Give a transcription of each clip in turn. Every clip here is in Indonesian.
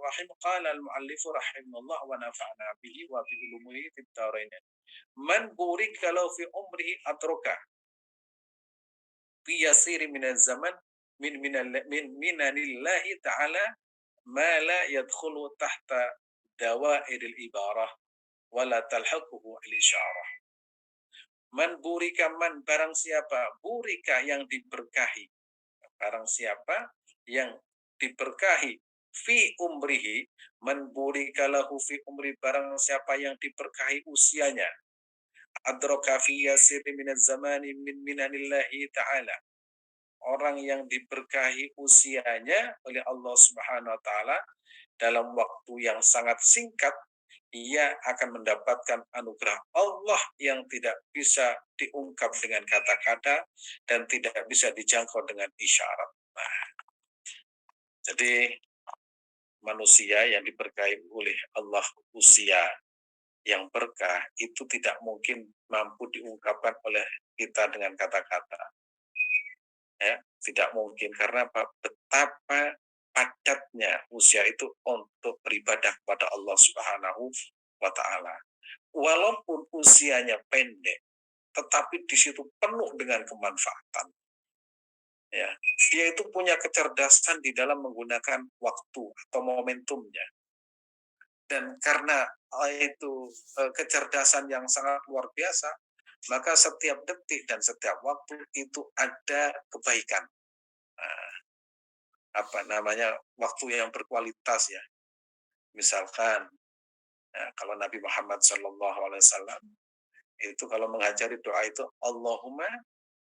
Bismillahirrahmanirrahim. Qala al-mu'allif rahimahullah wa nafa'na bihi wa bi ulumihi fid dharain. Man burika lahu fi umrihi atroka fi yasiri min zaman min minanillahi ta'ala ma la yadkhulu tahta dawairil ibarah wa la talhaquhu al-isyarah. Man burika, man barang siapa, burika yang diberkahi, barang siapa yang diberkahi fi umrihi, man burika lahu fi umri, barang siapa yang diberkahi usianya, adraka fi yasir min zamani min minanillahi ta'ala, orang yang diberkahi usianya oleh Allah Subhanahu wa taala dalam waktu yang sangat singkat, ia akan mendapatkan anugerah Allah yang tidak bisa diungkap dengan kata-kata dan tidak bisa dijangkau dengan isyarat. Nah, jadi manusia yang diberkahi oleh Allah usia yang berkah itu tidak mungkin mampu diungkapkan oleh kita dengan kata-kata. Ya, tidak mungkin, karena betapa padatnya usia itu untuk beribadah kepada Allah Subhanahu wa taala. Walaupun usianya pendek, tetapi di situ penuh dengan kemanfaatan. Ya, dia itu punya kecerdasan di dalam menggunakan waktu atau momentumnya. Dan karena itu kecerdasan yang sangat luar biasa, maka setiap detik dan setiap waktu itu ada kebaikan. Nah, apa namanya, waktu yang berkualitas ya. Misalkan ya, kalau Nabi Muhammad SAW itu kalau mengajari doa itu, Allahumma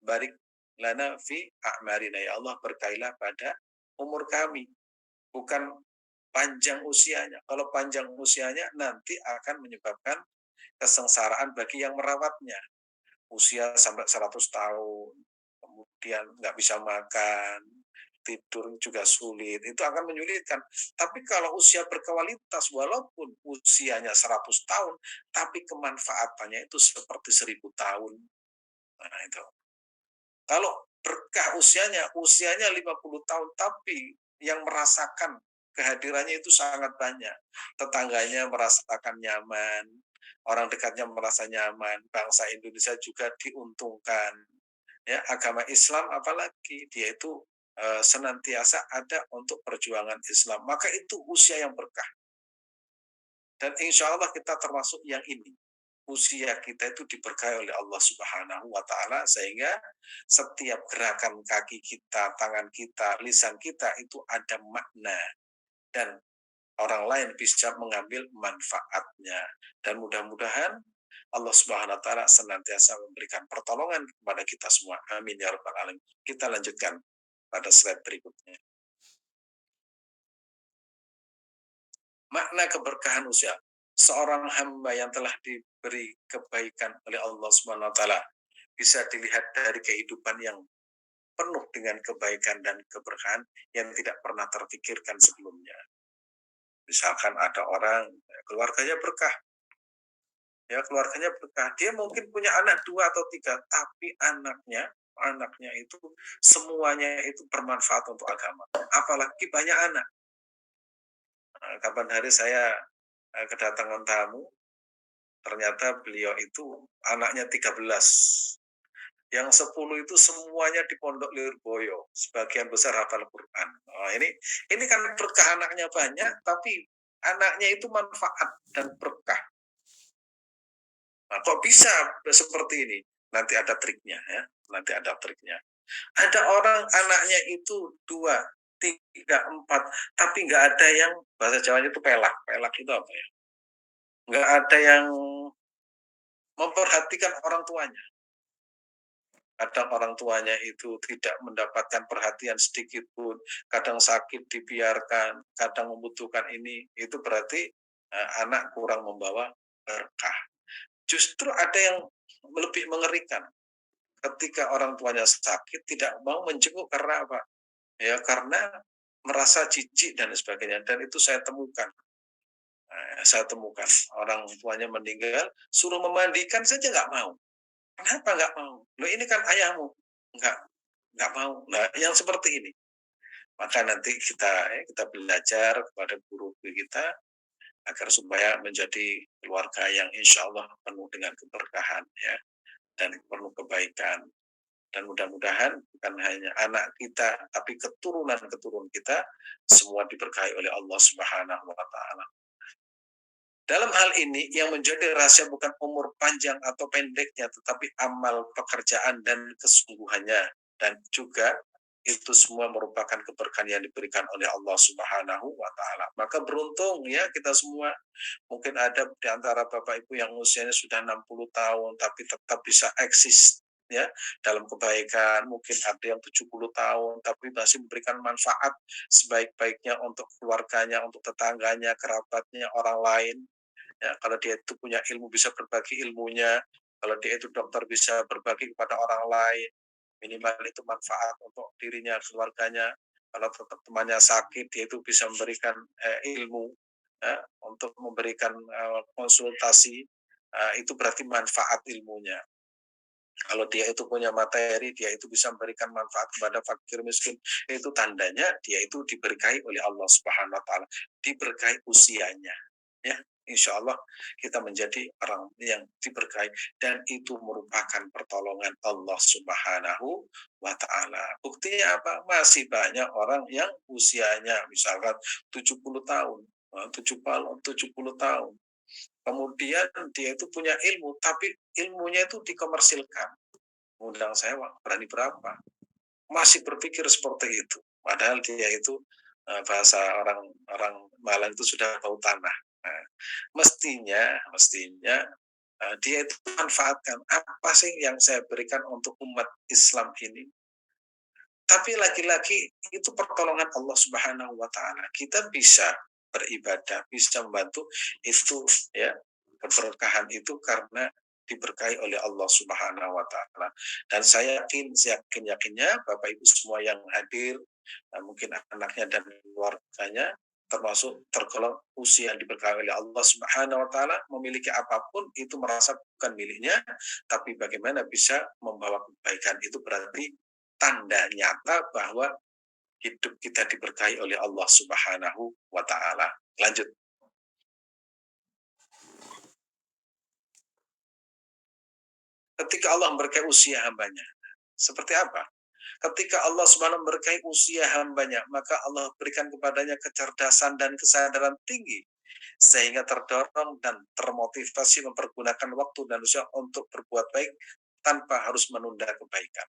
barik lana fi a'marina, ya Allah berkailah pada umur kami, bukan panjang usianya. Kalau panjang usianya nanti akan menyebabkan kesengsaraan bagi yang merawatnya. Usia sampai 100 tahun, kemudian nggak bisa makan, tidur juga sulit, itu akan menyulitkan. Tapi kalau usia berkualitas, walaupun usianya 100 tahun, tapi kemanfaatannya itu seperti 1000 tahun. Nah, itu. Kalau berkah usianya 50 tahun, tapi yang merasakan kehadirannya itu sangat banyak. Tetangganya merasakan nyaman, orang dekatnya merasa nyaman, bangsa Indonesia juga diuntungkan. Ya, agama Islam apalagi, dia itu senantiasa ada untuk perjuangan Islam. Maka itu usia yang berkah. Dan insya Allah kita termasuk yang ini. Usia kita itu diberkahi oleh Allah Subhanahu wa taala, sehingga setiap gerakan kaki kita, tangan kita, lisan kita itu ada makna dan orang lain bisa mengambil manfaatnya. Dan mudah-mudahan Allah Subhanahu wa taala senantiasa memberikan pertolongan kepada kita semua. Amin ya rabbal alamin. Kita lanjutkan pada slide berikutnya. Makna keberkahan usia. Seorang hamba yang telah diberi kebaikan oleh Allah Subhanahu wa taala bisa dilihat dari kehidupan yang penuh dengan kebaikan dan keberkahan yang tidak pernah terpikirkan sebelumnya. Misalkan ada orang keluarganya berkah, ya keluarganya berkah, dia mungkin punya anak 2 atau 3, tapi anaknya itu semuanya itu bermanfaat untuk agama, apalagi banyak anak. Nah, kapan hari saya kedatangan tamu, ternyata beliau itu anaknya 13. Yang 10 itu semuanya di Pondok Lirboyo, sebagian besar hafal Quran. Oh, ini kan berkah, anaknya banyak, tapi anaknya itu manfaat dan berkah. Nah, kok bisa seperti ini? Nanti ada triknya ya. Nanti ada triknya. Ada orang anaknya itu 2, 3, 4, tapi nggak ada yang, bahasa Jawanya itu pelak. Pelak itu apa ya? Nggak ada yang memperhatikan orang tuanya. Kadang orang tuanya itu tidak mendapatkan perhatian sedikit pun, kadang sakit dibiarkan, kadang membutuhkan ini, itu berarti anak kurang membawa berkah. Justru ada yang lebih mengerikan, ketika orang tuanya sakit tidak mau menjenguk, karena apa? Ya karena merasa jijik dan sebagainya. Dan itu saya temukan. Saya temukan orang tuanya meninggal, suruh memandikan saja nggak mau. Kenapa nggak mau? Loh, ini kan ayahmu. Nggak mau. Nah, yang seperti ini. Maka nanti kita belajar kepada guru kita agar supaya menjadi keluarga yang insya Allah penuh dengan keberkahan ya dan penuh kebaikan. Dan mudah-mudahan bukan hanya anak kita, tapi keturunan-keturunan kita semua diberkahi oleh Allah Subhanahu wa Ta'ala. Dalam hal ini, yang menjadi rahasia bukan umur panjang atau pendeknya, tetapi amal pekerjaan dan kesungguhannya. Dan juga itu semua merupakan keberkahan yang diberikan oleh Allah Subhanahu wa Ta'ala. Maka beruntung ya kita semua. Mungkin ada di antara Bapak Ibu yang usianya sudah 60 tahun, tapi tetap bisa eksis ya dalam kebaikan. Mungkin ada yang 70 tahun, tapi masih memberikan manfaat sebaik-baiknya untuk keluarganya, untuk tetangganya, kerabatnya, orang lain. Ya, kalau dia itu punya ilmu bisa berbagi ilmunya, kalau dia itu dokter bisa berbagi kepada orang lain, minimal itu manfaat untuk dirinya, keluarganya. Kalau tetap temannya sakit, dia itu bisa memberikan ilmu ya, untuk memberikan konsultasi, itu berarti manfaat ilmunya. Kalau dia itu punya materi, dia itu bisa memberikan manfaat kepada fakir miskin, itu tandanya dia itu diberkahi oleh Allah Subhanahu wa Ta'ala, diberkahi usianya. Ya, insya Allah kita menjadi orang yang diberkahi dan itu merupakan pertolongan Allah Subhanahu wa Ta'ala. Buktinya apa? Masih banyak orang yang usianya misalkan 70 tahun, 70 tahun. Kemudian dia itu punya ilmu, tapi ilmunya itu dikomersilkan. Undang sewa, berani berapa? Masih berpikir seperti itu. Padahal dia itu bahasa orang Malang itu sudah tahu tanah. Nah, mestinya dia itu manfaatkan apa sih yang saya berikan untuk umat Islam ini. Tapi lagi-lagi itu pertolongan Allah Subhanahu wa Ta'ala. Kita bisa beribadah, bisa membantu itu ya keberkahan itu karena diberkahi oleh Allah Subhanahu wa Ta'ala. Dan saya yakinnya Bapak Ibu semua yang hadir, mungkin anaknya dan keluarganya termasuk tergolong usia yang diberkahi oleh Allah Subhanahu wa Ta'ala, memiliki apapun itu merasa bukan miliknya, tapi bagaimana bisa membawa kebaikan itu berarti tanda nyata bahwa hidup kita diberkahi oleh Allah Subhanahu wa Ta'ala. Lanjut. Ketika Allah memberkahi usia hambanya, seperti apa? Ketika Allah Subhanahu memberkahi usia hambanya, maka Allah berikan kepadanya kecerdasan dan kesadaran tinggi, sehingga terdorong dan termotivasi mempergunakan waktu dan usia untuk berbuat baik tanpa harus menunda kebaikan.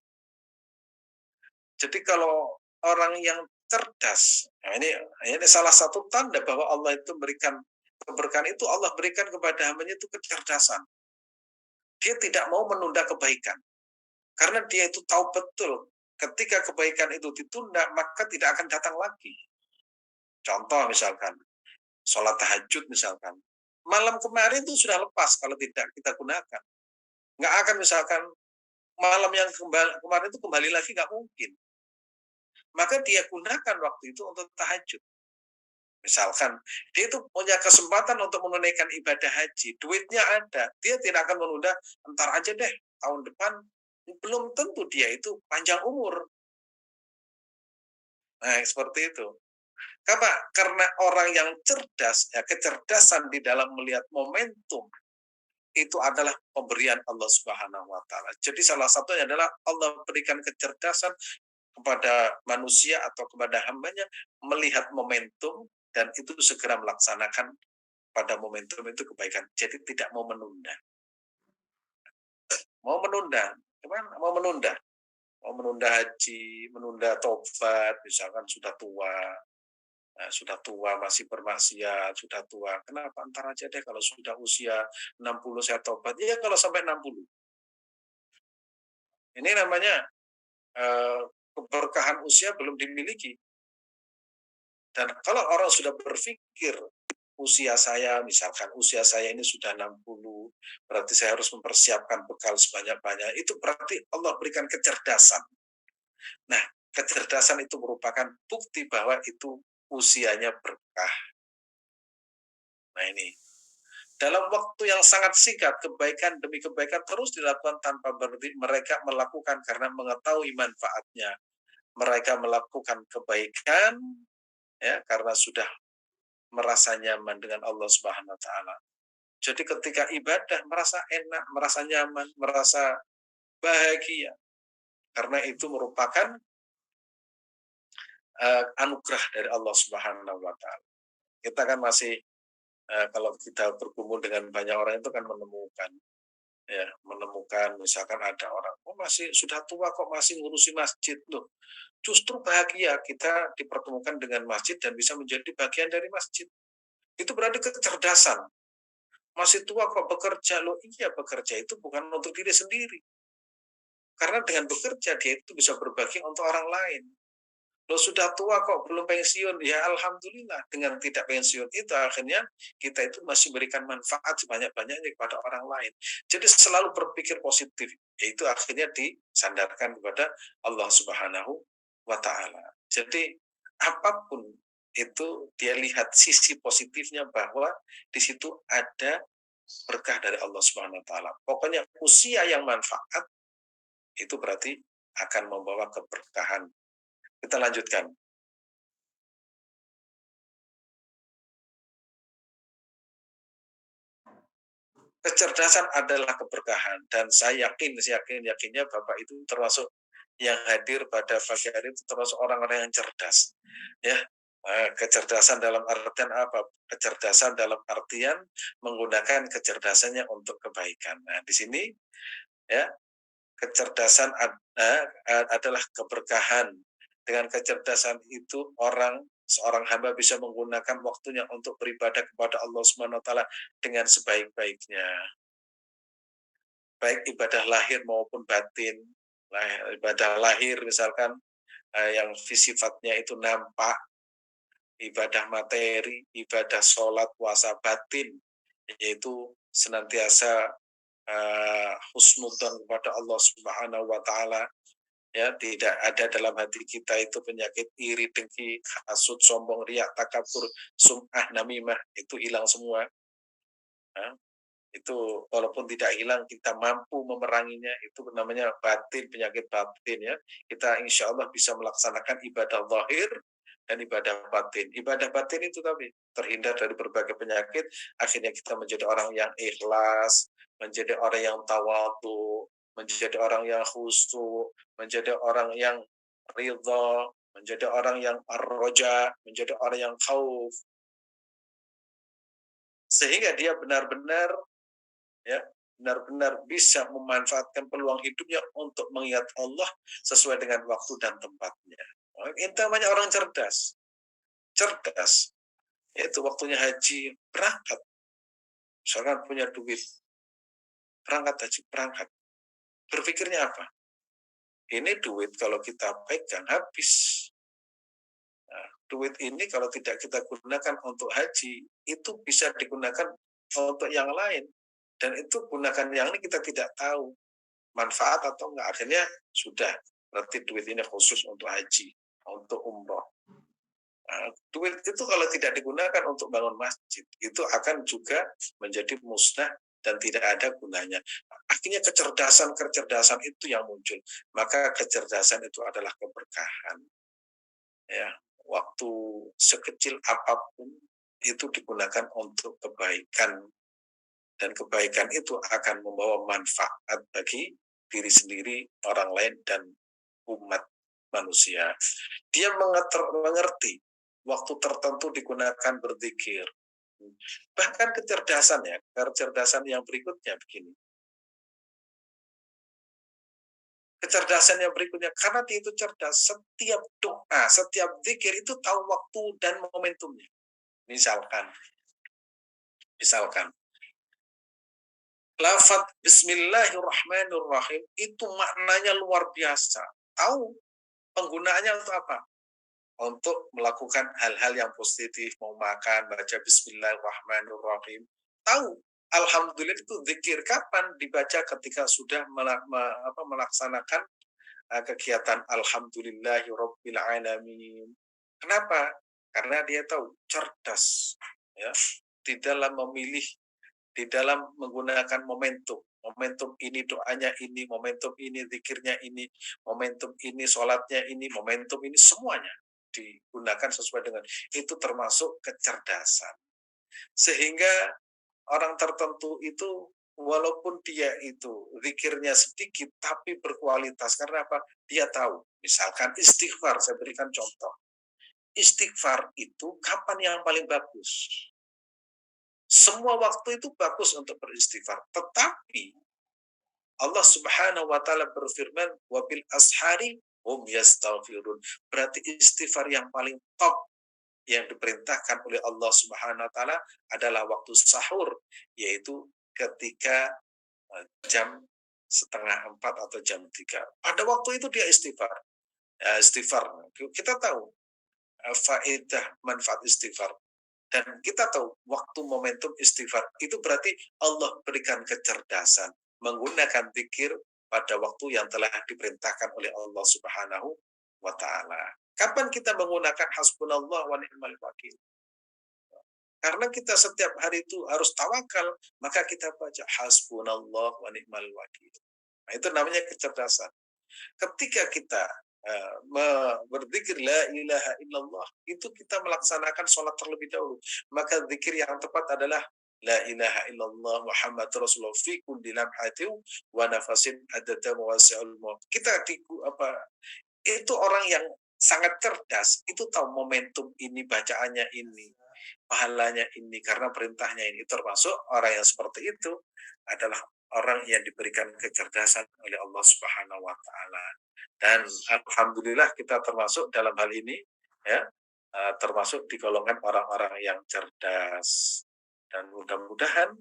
Jadi kalau orang yang cerdas, nah ini salah satu tanda bahwa Allah itu memberikan keberkahan itu, Allah berikan kepada hambanya itu kecerdasan. Dia tidak mau menunda kebaikan. Karena dia itu tahu betul ketika kebaikan itu ditunda, maka tidak akan datang lagi. Contoh misalkan, sholat tahajud misalkan. Malam kemarin itu sudah lepas kalau tidak kita gunakan. Nggak akan misalkan malam yang kemarin itu kembali lagi, nggak mungkin. Maka dia gunakan waktu itu untuk tahajud. Misalkan, dia itu punya kesempatan untuk menunaikan ibadah haji. Duitnya ada. Dia tidak akan menunda, entar aja deh, tahun depan. Belum tentu dia itu panjang umur. Nah, seperti itu. Karena orang yang cerdas, ya kecerdasan di dalam melihat momentum, itu adalah pemberian Allah Subhanahu wa Ta'ala. Jadi salah satunya adalah Allah berikan kecerdasan kepada manusia atau kepada hambanya melihat momentum dan itu segera melaksanakan pada momentum itu kebaikan. Jadi tidak mau menunda. Mau menunda, gimana? Mau menunda haji, menunda tobat, misalkan sudah tua masih bermaksiat, sudah tua. Kenapa? Antar aja deh kalau sudah usia 60 saya tobat. Ya kalau sampai 60. Ini namanya keberkahan usia belum dimiliki. Dan kalau orang sudah berpikir usia saya, misalkan usia saya ini sudah 60, berarti saya harus mempersiapkan bekal sebanyak-banyak. Itu berarti Allah berikan kecerdasan. Nah, kecerdasan itu merupakan bukti bahwa itu usianya berkah. Nah ini, dalam waktu yang sangat singkat, kebaikan demi kebaikan terus dilakukan tanpa berhenti mereka melakukan karena mengetahui manfaatnya. mereka melakukan kebaikan ya karena sudah merasa nyaman dengan Allah Subhanahu wa taala. Jadi ketika ibadah merasa enak, merasa nyaman, merasa bahagia karena itu merupakan anugerah dari Allah Subhanahu wa taala. Kita kan masih kalau kita bergumul dengan banyak orang itu kan menemukan misalkan ada orang masih sudah tua kok masih ngurusi masjid loh. Justru bahagia kita dipertemukan dengan masjid dan bisa menjadi bagian dari masjid. Itu berarti kecerdasan. Masih tua kok bekerja loh. Iya, bekerja itu bukan untuk diri sendiri. Karena dengan bekerja dia itu bisa berbagi untuk orang lain. Lo sudah tua kok belum pensiun, ya alhamdulillah dengan tidak pensiun itu akhirnya kita itu masih memberikan manfaat sebanyak-banyaknya kepada orang lain. Jadi selalu berpikir positif, yaitu akhirnya disandarkan kepada Allah Subhanahu wa taala. Jadi apapun itu dia lihat sisi positifnya bahwa di situ ada berkah dari Allah Subhanahu wa taala. Pokoknya usia yang manfaat itu berarti akan membawa keberkahan. Kita lanjutkan. Kecerdasan adalah keberkahan dan saya yakinnya Bapak itu termasuk yang hadir pada pagi hari itu termasuk orang-orang yang cerdas. Ya, kecerdasan dalam artian apa? Kecerdasan dalam artian menggunakan kecerdasannya untuk kebaikan. Nah, di sini ya kecerdasan adalah keberkahan. Dengan kecerdasan itu seorang hamba bisa menggunakan waktunya untuk beribadah kepada Allah Subhanahu wa taala dengan sebaik-baiknya. Baik ibadah lahir maupun batin. Ibadah lahir misalkan yang sifatnya itu nampak, ibadah materi, ibadah sholat, puasa batin, yaitu senantiasa husnudzon kepada Allah Subhanahu wa taala. Ya, tidak ada dalam hati kita itu penyakit iri, dengki, hasud, sombong, riak, takabur, sum'ah, namimah, itu hilang semua. Nah, itu walaupun tidak hilang kita mampu memeranginya, itu namanya batin, penyakit batin ya. Kita insya Allah bisa melaksanakan ibadah zahir dan ibadah batin. Ibadah batin itu tapi terhindar dari berbagai penyakit, akhirnya kita menjadi orang yang ikhlas, menjadi orang yang tawadhu, menjadi orang yang khusyuk, menjadi orang yang ridha, menjadi orang yang ar-roja, menjadi orang yang khauf, sehingga dia benar-benar ya benar-benar bisa memanfaatkan peluang hidupnya untuk mengingat Allah sesuai dengan waktu dan tempatnya. Itu namanya orang cerdas. Cerdas. Itu waktunya haji, berangkat. Misalkan punya duit, berangkat haji, berangkat. Berpikirnya apa? Ini duit kalau kita pegang habis. Nah, duit ini kalau tidak kita gunakan untuk haji, itu bisa digunakan untuk yang lain. Dan itu gunakan yang ini kita tidak tahu manfaat atau enggak, akhirnya sudah berarti duit ini khusus untuk haji, untuk umroh. Nah, duit itu kalau tidak digunakan untuk bangun masjid itu akan juga menjadi musnah dan tidak ada gunanya. Akhirnya kecerdasan itu yang muncul, maka kecerdasan itu adalah keberkahan ya. Waktu sekecil apapun itu digunakan untuk kebaikan, dan kebaikan itu akan membawa manfaat bagi diri sendiri, orang lain, dan umat manusia. Dia mengerti waktu tertentu digunakan berzikir. Bahkan kecerdasan yang berikutnya begini. Kecerdasan yang berikutnya, karena dia itu cerdas, setiap doa, setiap zikir itu tahu waktu dan momentumnya. Misalkan, lafaz Bismillahirrahmanirrahim itu maknanya luar biasa. Tahu penggunaannya untuk apa? Untuk melakukan hal-hal yang positif, mau makan, baca Bismillahirrahmanirrahim. Tahu, alhamdulillah itu zikir kapan dibaca ketika sudah melaksanakan kegiatan alhamdulillahirabbil alamin. Kenapa? Karena dia tahu cerdas ya di dalam memilih, di dalam menggunakan momentum. Momentum ini doanya ini, momentum ini zikirnya ini, momentum ini sholatnya ini, momentum ini semuanya digunakan sesuai dengan itu termasuk kecerdasan. Sehingga orang tertentu itu walaupun dia itu zikirnya sedikit tapi berkualitas karena apa? Dia tahu. Misalkan istighfar, saya berikan contoh. Istighfar itu kapan yang paling bagus? Semua waktu itu bagus untuk beristighfar, tetapi Allah Subhanahu wa taala berfirman, "Wabil ashari hum yastaghfirun." Berarti istighfar yang paling top yang diperintahkan oleh Allah Subhanahu wa taala adalah waktu sahur, yaitu ketika jam setengah 4 atau jam 3. Pada waktu itu dia istighfar. Ya, istighfar. Kita tahu faedah manfaat istighfar. Dan kita tahu waktu momentum istighfar itu berarti Allah berikan kecerdasan menggunakan zikir pada waktu yang telah diperintahkan oleh Allah Subhanahu wa taala. Kapan kita menggunakan hasbunallah wa ni'mal wakil? Karena kita setiap hari itu harus tawakal, maka kita baca hasbunallah wa ni'mal wakil. Nah, itu namanya kecerdasan. Ketika kita berzikir la ilaha illallah, itu kita melaksanakan sholat terlebih dahulu. Maka zikir yang tepat adalah la ilaha illallah Muhammad Rasulullah fi kulli lamhatin wa nafasin adada mawasi'ul maut. Kita itu orang yang sangat cerdas, itu tahu momentum ini, bacaannya ini, pahalanya ini, karena perintahnya ini. Termasuk orang yang seperti itu adalah orang yang diberikan kecerdasan oleh Allah Subhanahu wa taala. Dan alhamdulillah kita termasuk dalam hal ini, ya, termasuk di golongan orang-orang yang cerdas. Dan mudah-mudahan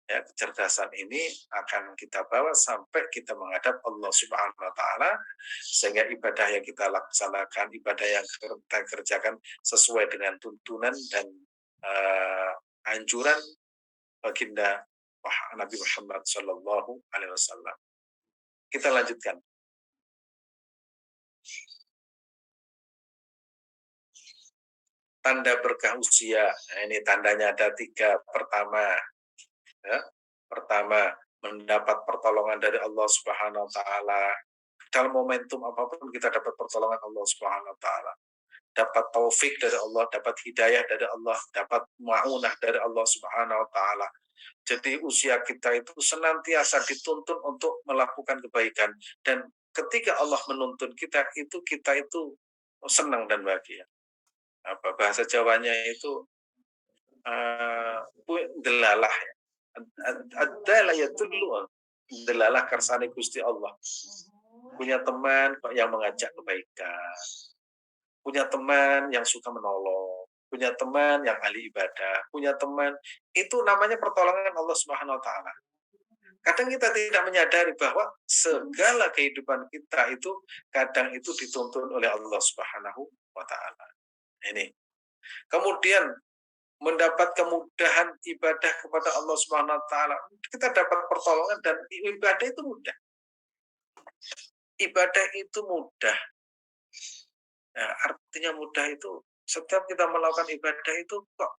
ya kecerdasan ini akan kita bawa sampai kita menghadap Allah Subhanahu wa taala, sehingga ibadah yang kita laksanakan, ibadah yang kita kerjakan sesuai dengan tuntunan dan anjuran baginda Nabi Muhammad Shallallahu Alaihi Wasallam. Kita lanjutkan. Tanda berkah usia. Nah, ini tandanya ada 3. Pertama, ya, pertama mendapat pertolongan dari Allah Subhanahu Wa Taala. Dalam momentum apapun kita dapat pertolongan Allah Subhanahu Wa Taala. Dapat taufik dari Allah, dapat hidayah dari Allah, dapat ma'unah dari Allah Subhanahu Wa Taala. Jadi usia kita itu senantiasa dituntun untuk melakukan kebaikan, dan ketika Allah menuntun kita itu senang dan bahagia. Apa bahasa Jawanya itu delalah ya. Adalah ya dulu delalah kersane Gusti Allah. Punya teman yang mengajak kebaikan, punya teman yang suka menolong, punya teman yang ahli ibadah, punya teman, itu namanya pertolongan Allah Subhanahu wa taala. Kadang kita tidak menyadari bahwa segala kehidupan kita itu kadang itu dituntun oleh Allah Subhanahu wa taala. Ini. Kemudian mendapat kemudahan ibadah kepada Allah Subhanahu wa taala. Kita dapat pertolongan dan ibadah itu mudah. Ibadah itu mudah. Nah, artinya mudah itu setiap kita melakukan ibadah itu kok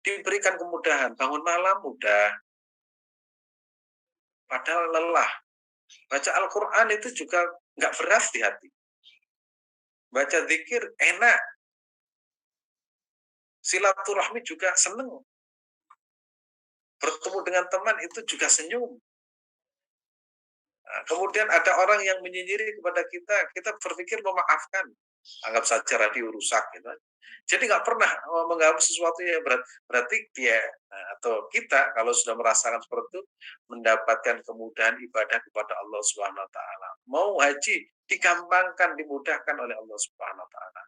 diberikan kemudahan. Bangun malam mudah. Padahal lelah. Baca Al-Quran itu juga nggak berat di hati. Baca zikir enak. Silaturahmi juga seneng. Bertemu dengan teman itu juga senyum. Nah, kemudian ada orang yang menyinyiri kepada kita, kita berpikir memaafkan. Anggap saja radio rusak. Gitu. Jadi nggak pernah menganggap sesuatu yang berat. Berarti dia atau kita kalau sudah merasakan seperti itu, mendapatkan kemudahan ibadah kepada Allah Subhanahu Wa Taala. Mau haji digampangkan, dimudahkan oleh Allah Subhanahu Wa Taala.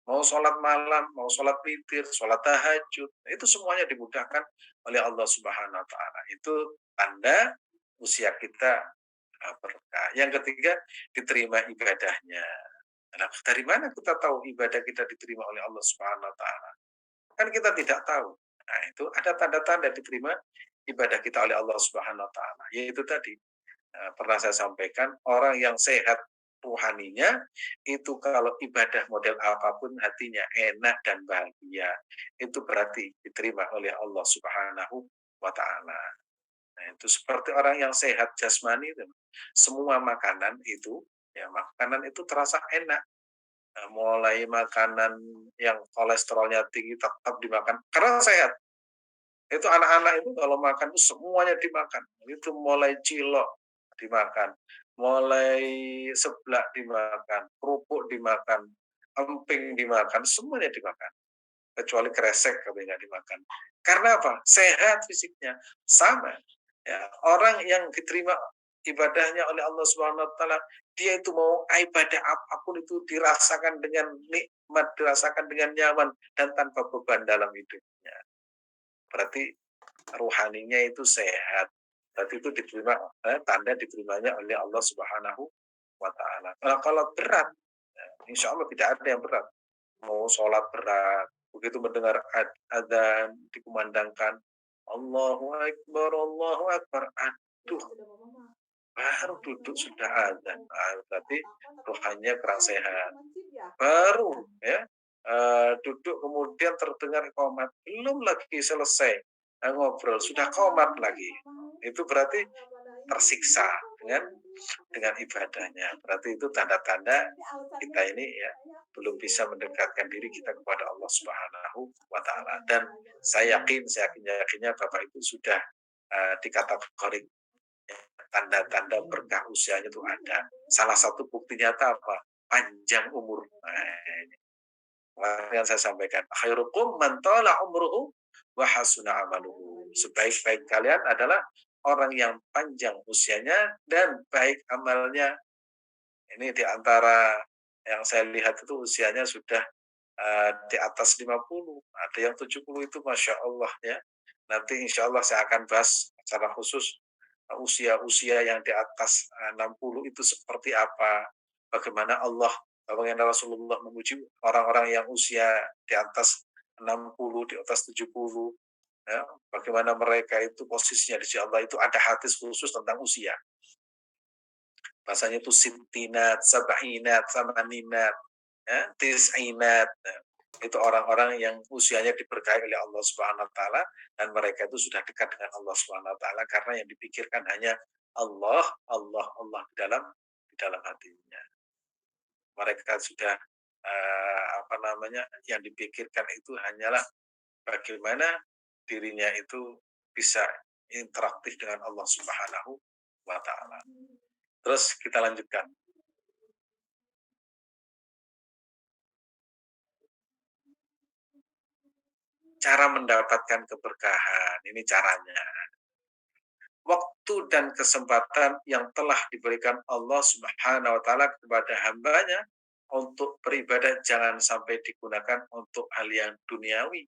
Mau sholat malam, mau sholat witir, sholat tahajud, itu semuanya dimudahkan oleh Allah Subhanahu Wa Taala. Itu tanda usia kita berkah. Yang ketiga, diterima ibadahnya. Nah, dari mana kita tahu ibadah kita diterima oleh Allah Subhanahu Wa Taala? Kan kita tidak tahu. Nah, itu ada tanda-tanda diterima ibadah kita oleh Allah Subhanahu Wa Taala. Yaitu tadi pernah saya sampaikan, orang yang sehat rohaninya itu kalau ibadah model apapun hatinya enak dan bahagia, itu berarti diterima oleh Allah Subhanahu wa taala. Nah, itu seperti orang yang sehat jasmani itu. Semua makanan itu, ya makanan itu terasa enak. Nah, mulai makanan yang kolesterolnya tinggi tetap dimakan karena sehat. Itu anak-anak itu kalau makan itu semuanya dimakan. Itu mulai cilok dimakan, mulai seblak dimakan, kerupuk dimakan, emping dimakan, semuanya dimakan. Kecuali kresek kalau nggak dimakan. Karena apa? Sehat fisiknya. Sama. Ya, orang yang diterima ibadahnya oleh Allah Subhanahu wa taala, dia itu mau ibadah apapun itu dirasakan dengan nikmat, dirasakan dengan nyaman dan tanpa beban dalam hidupnya. Berarti ruhaninya itu sehat. Berarti itu diterima tanda diterimanya oleh Allah Subhanahu wa taala. Nah, kalau berat, ya, insya Allah tidak ada yang berat. Mau sholat berat, begitu mendengar adzan dikumandangkan Allahu Akbar, aduh, baru duduk sudah adzan. Nah, berarti rohaninya kurang sehat. Baru ya duduk kemudian terdengar qomat, belum lagi selesai ngobrol sudah qomat lagi. Itu berarti tersiksa dengan ibadahnya. Berarti itu tanda-tanda kita ini ya belum bisa mendekatkan diri kita kepada Allah Subhanahu wa taala. Dan saya yakinnya Bapak itu sudah dikategori tanda-tanda berkah usianya itu ada. Salah satu bukti nyata apa? Panjang umur. Yang saya sampaikan, khairukum man tala umruhu wa hasuna amaluhu. Sebaik-baik kalian adalah orang yang panjang usianya dan baik amalnya. Ini di antara yang saya lihat itu usianya sudah di atas 50, ada yang 70 itu Masya Allah ya. Nanti insya Allah saya akan bahas secara khusus usia-usia yang di atas 60 itu seperti apa, bagaimana bagaimana Rasulullah memuji orang-orang yang usia di atas 60, di atas 70, ya, bagaimana mereka itu posisinya di sisi Allah. Itu ada hadis khusus tentang usia. Bahasanya itu sittinat, sab'inat, samaninat, ya, tis'inat. Ya. Itu orang-orang yang usianya diberkahi oleh Allah Subhanahu wa taala dan mereka itu sudah dekat dengan Allah Subhanahu wa taala karena yang dipikirkan hanya Allah, Allah, Allah di dalam hatinya. Mereka sudah yang dipikirkan itu hanyalah bagaimana dirinya itu bisa interaktif dengan Allah Subhanahu wa taala. Terus kita lanjutkan. Cara mendapatkan keberkahan, ini caranya. Waktu dan kesempatan yang telah diberikan Allah Subhanahu wa taala kepada hambanya untuk beribadah jangan sampai digunakan untuk hal yang duniawi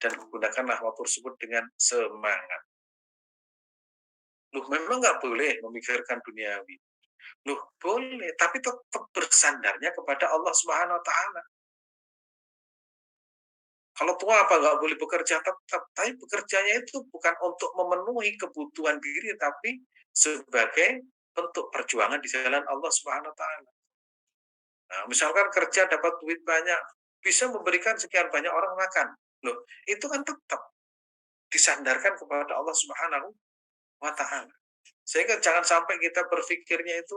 dan gunakanlah waktu tersebut dengan semangat. Loh, memang nggak boleh memikirkan duniawi. Loh, boleh, tapi tetap bersandarnya kepada Allah Subhanahu wa taala. Kalau tua apa nggak boleh bekerja tetap, tapi bekerjanya itu bukan untuk memenuhi kebutuhan diri, tapi sebagai bentuk perjuangan di jalan Allah Subhanahu wa taala. Nah, misalkan kerja dapat duit banyak, bisa memberikan sekian banyak orang makan. Loh, itu kan tetap disandarkan kepada Allah Subhanahu wa taala. Sehingga jangan sampai kita berpikirnya itu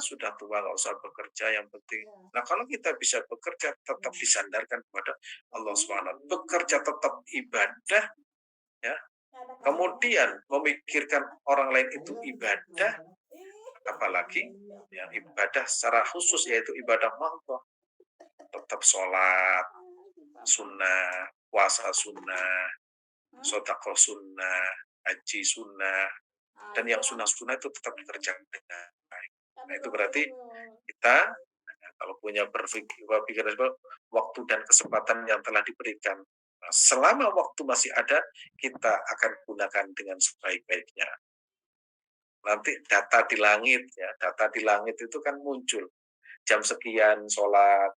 sudah tua nggak usah bekerja yang penting. Nah, kalau kita bisa bekerja tetap disandarkan kepada Allah Subhanahu. Bekerja tetap ibadah, ya. Kemudian memikirkan orang lain itu ibadah, apalagi yang ibadah secara khusus yaitu ibadah Allah. Tetap sholat sunnah, puasa sunnah, sedekah sunnah, haji sunnah, dan yang sunnah-sunnah itu tetap dikerjakan dengan baik. Nah, itu berarti kita kalau punya berpikir waktu dan kesempatan yang telah diberikan, selama waktu masih ada, kita akan gunakan dengan sebaik-baiknya. Nanti data di langit itu kan muncul. Jam sekian sholat,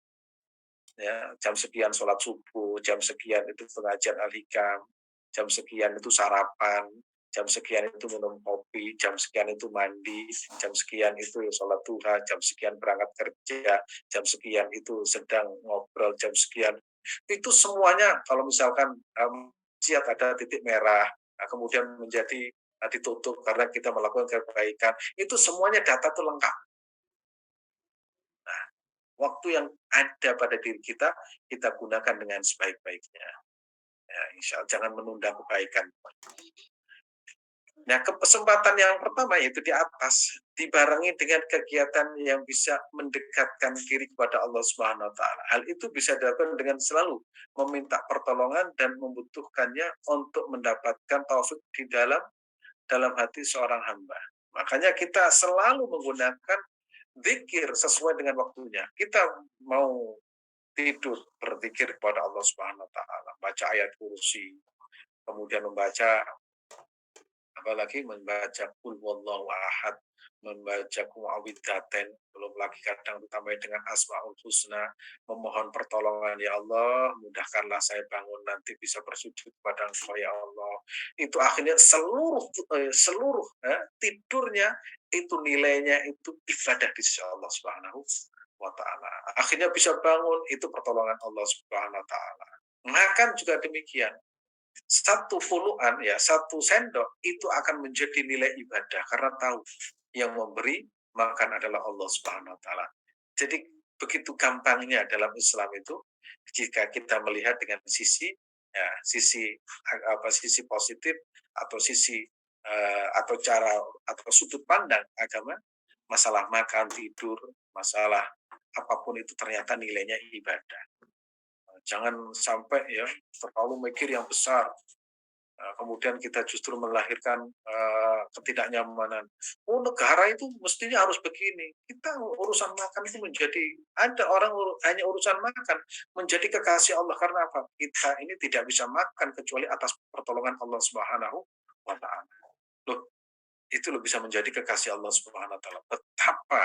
ya, jam sekian sholat subuh, jam sekian itu pengajian al-hikam, jam sekian itu sarapan, jam sekian itu minum kopi, jam sekian itu mandi, jam sekian itu sholat duha, jam sekian berangkat kerja, jam sekian itu sedang ngobrol, jam sekian. Itu semuanya kalau misalkan siap ada titik merah, kemudian menjadi ditutup karena kita melakukan kebaikan. Itu semuanya data itu lengkap. Nah, waktu yang ada pada diri kita gunakan dengan sebaik-baiknya. Ya, insya Allah jangan menunda kebaikan. Nah, kesempatan yang pertama yaitu di atas, dibarengi dengan kegiatan yang bisa mendekatkan diri kepada Allah Subhanahu wa taala. Hal itu bisa dilakukan dengan selalu meminta pertolongan dan membutuhkannya untuk mendapatkan taufik di dalam hati seorang hamba. Makanya kita selalu menggunakan zikir sesuai dengan waktunya. Kita mau tidur berzikir kepada Allah Subhanahu wa taala, baca ayat kursi, kemudian membaca apalagi membaca qul huwallahu ahad, membaca muawwidzatain, belum lagi kadang ditambah dengan asmaul husna, memohon pertolongan ya Allah, mudahkanlah saya bangun nanti bisa bersujud kepada Engkau ya Allah. Itu akhirnya seluruh tidurnya itu nilainya itu ibadah di sisi Allah Subhanahu wa taala. Akhirnya bisa bangun itu pertolongan Allah Subhanahu wa taala. Makan juga demikian, satu puluhan ya, satu sendok itu akan menjadi nilai ibadah karena tahu yang memberi makan adalah Allah Subhanahu wa taala. Jadi begitu gampangnya dalam Islam itu jika kita melihat dengan sisi positif atau sisi atau cara atau sudut pandang agama, masalah makan, tidur, masalah apapun itu ternyata nilainya ibadah. Jangan sampai ya terlalu mikir yang besar. Kemudian kita justru melahirkan ketidaknyamanan. Oh, negara itu mestinya harus begini. Kita urusan makan itu menjadi ada orang hanya urusan makan menjadi kekasih Allah karena apa? Kita ini tidak bisa makan kecuali atas pertolongan Allah Subhanahu wa taala. Loh, itu loh bisa menjadi kekasih Allah Subhanahu wa taala. Betapa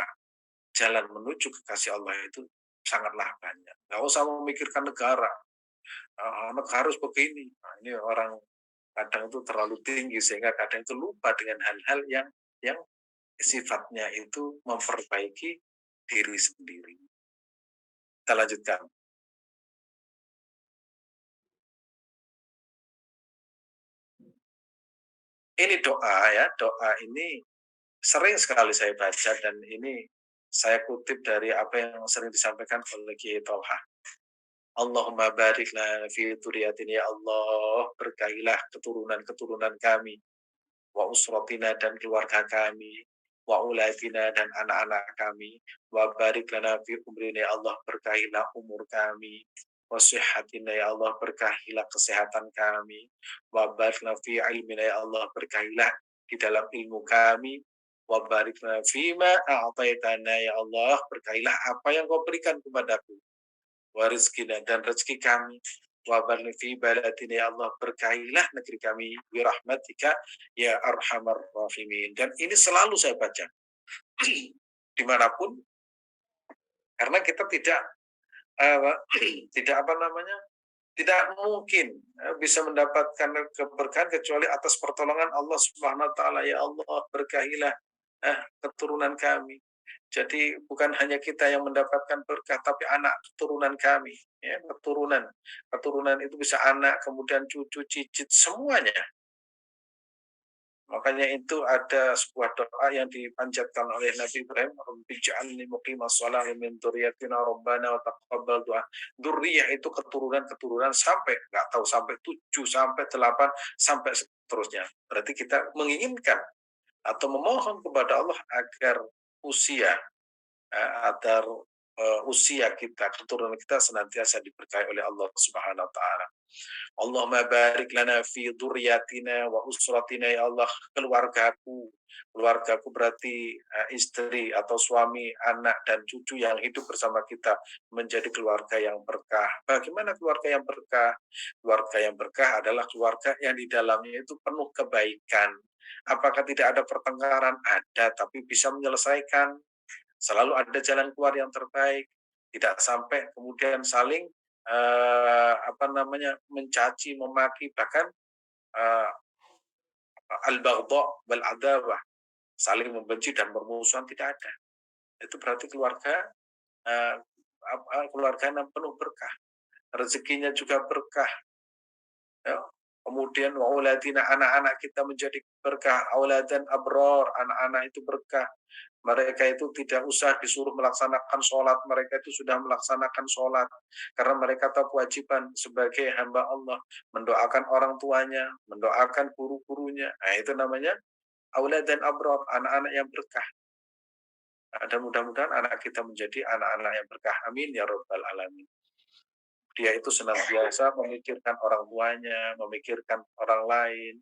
jalan menuju kekasih Allah itu sangatlah banyak. Nggak usah memikirkan negara. Negara harus begini. Nah, ini orang kadang itu terlalu tinggi sehingga kadang itu lupa dengan hal-hal yang sifatnya itu memperbaiki diri sendiri. Kita lanjutkan. Ini doa ya, doa ini sering sekali saya baca dan ini saya kutip dari apa yang sering disampaikan oleh Kiai Tolha. Allahumma barik lana fi dzurriyyatina ya Allah, berkahilah keturunan-keturunan kami, wa usratina dan keluarga kami, wa ulatina dan anak-anak kami, wa barik lana fi umrina ya Allah, berkahilah umur kami, wa sihhatina ya Allah, berkahilah kesehatan kami, wa barik lana fi ilmina ya Allah, berkahilah di dalam ilmu kami, wa barik lana fi ma a'taitana ya Allah, berkahilah apa yang kau berikan kepadaku, wa rizkina dan rezeki kami, wa barik fi baladina ya Allah, berkahilah negeri kami birahmatika ya arhamar rahimin. Dan ini selalu saya baca dimanapun karena kita tidak uh, tidak apa namanya tidak mungkin bisa mendapatkan keberkahan kecuali atas pertolongan Allah Subhanahu wa taala. Ya Allah, berkahilah keturunan kami. Jadi bukan hanya kita yang mendapatkan berkah, tapi anak keturunan kami. Ya, keturunan itu bisa anak, kemudian cucu, cicit, semuanya. Makanya itu ada sebuah doa yang dipanjatkan oleh Nabi Ibrahim, Rabbi ja'alni muqimas shalah wa min dzurriyyatina rabbana wa taqabbal du'a. Dzurriyyah itu keturunan-keturunan sampai nggak tahu sampai 7 sampai 8 sampai seterusnya. Berarti kita menginginkan atau memohon kepada Allah agar usia agar usia kita, keturunan kita senantiasa diberkahi oleh Allah Subhanahu wa taala. Allahumma barik lana fi dzurriyyatina wa usratina ya Allah, keluargaku berarti istri atau suami, anak dan cucu yang hidup bersama kita menjadi keluarga yang berkah. Bagaimana keluarga yang berkah? Keluarga yang berkah adalah keluarga yang di dalamnya itu penuh kebaikan. Apakah tidak ada pertengkaran? Ada, tapi bisa menyelesaikan. Selalu ada jalan keluar yang terbaik. Tidak sampai kemudian saling mencaci, memaki, bahkan uh, al-baghdha wal adawah, saling membenci dan bermusuhan tidak ada. Itu berarti uh, keluarga yang penuh berkah, rezekinya juga berkah, ya. Kemudian wa auladina, anak-anak kita menjadi berkah, auladan abror, anak-anak itu berkah. Mereka itu tidak usah disuruh melaksanakan sholat, mereka itu sudah melaksanakan sholat. Karena mereka tahu kewajiban sebagai hamba Allah, mendoakan orang tuanya, mendoakan guru-gurunya. Nah, itu namanya auladan abror, anak-anak yang berkah. Dan mudah-mudahan anak kita menjadi anak-anak yang berkah. Amin ya rabbal alamin. Dia itu senantiasa memikirkan orang tuanya, memikirkan orang lain,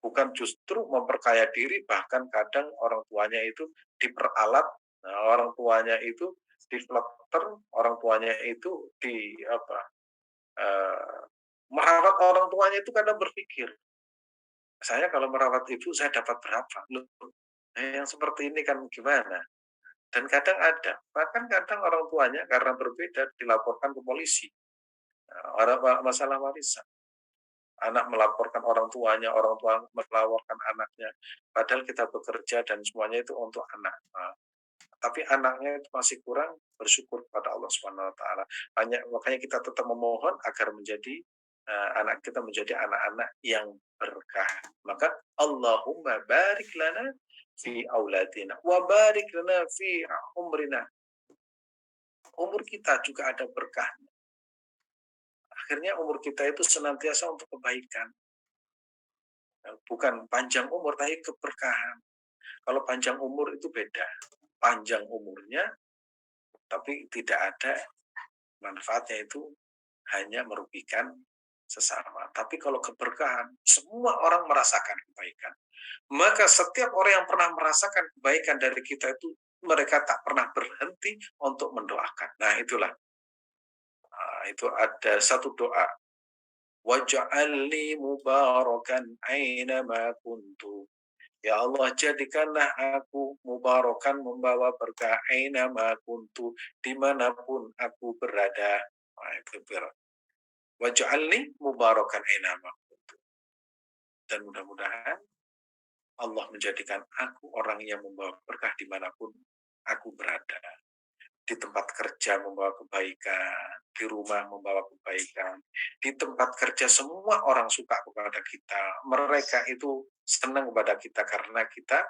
bukan justru memperkaya diri, bahkan kadang orang tuanya itu diperalat, orang tuanya itu diflekter, orang tuanya itu di apa, merawat orang tuanya itu kadang berpikir, saya kalau merawat ibu saya dapat berapa? Loh, yang seperti ini kan gimana? Dan kadang ada, bahkan kadang orang tuanya karena berbeda dilaporkan ke polisi, orang masalah warisan. Anak melaporkan orang tua melaporkan anaknya. Padahal kita bekerja dan semuanya itu untuk anak. Nah, tapi anaknya itu masih kurang, bersyukur kepada Allah Subhanahu wa taala. Makanya kita tetap memohon agar menjadi anak kita menjadi anak-anak yang berkah. Maka Allahumma barik lana fi auladina wa barik lana fi umrina. Umur kita juga ada berkahnya. Akhirnya umur kita itu senantiasa untuk kebaikan. Bukan panjang umur, tapi keberkahan. Kalau panjang umur itu beda. Panjang umurnya, tapi tidak ada manfaatnya, itu hanya merugikan sesama. Tapi kalau keberkahan, semua orang merasakan kebaikan. Maka setiap orang yang pernah merasakan kebaikan dari kita itu, mereka tak pernah berhenti untuk mendoakan. Nah, itulah. Itu ada satu doa. Waj'alni mubarakan ainama kuntu. Ya Allah, jadikanlah aku mubarakan, membawa berkah, ainama kuntu, dimanapun aku berada. Waj'alni mubarakan ainama kuntu. Dan mudah-mudahan Allah menjadikan aku orang yang membawa berkah dimanapun aku berada. Di tempat kerja membawa kebaikan, di rumah membawa kebaikan, di tempat kerja semua orang suka kepada kita, mereka itu senang kepada kita karena kita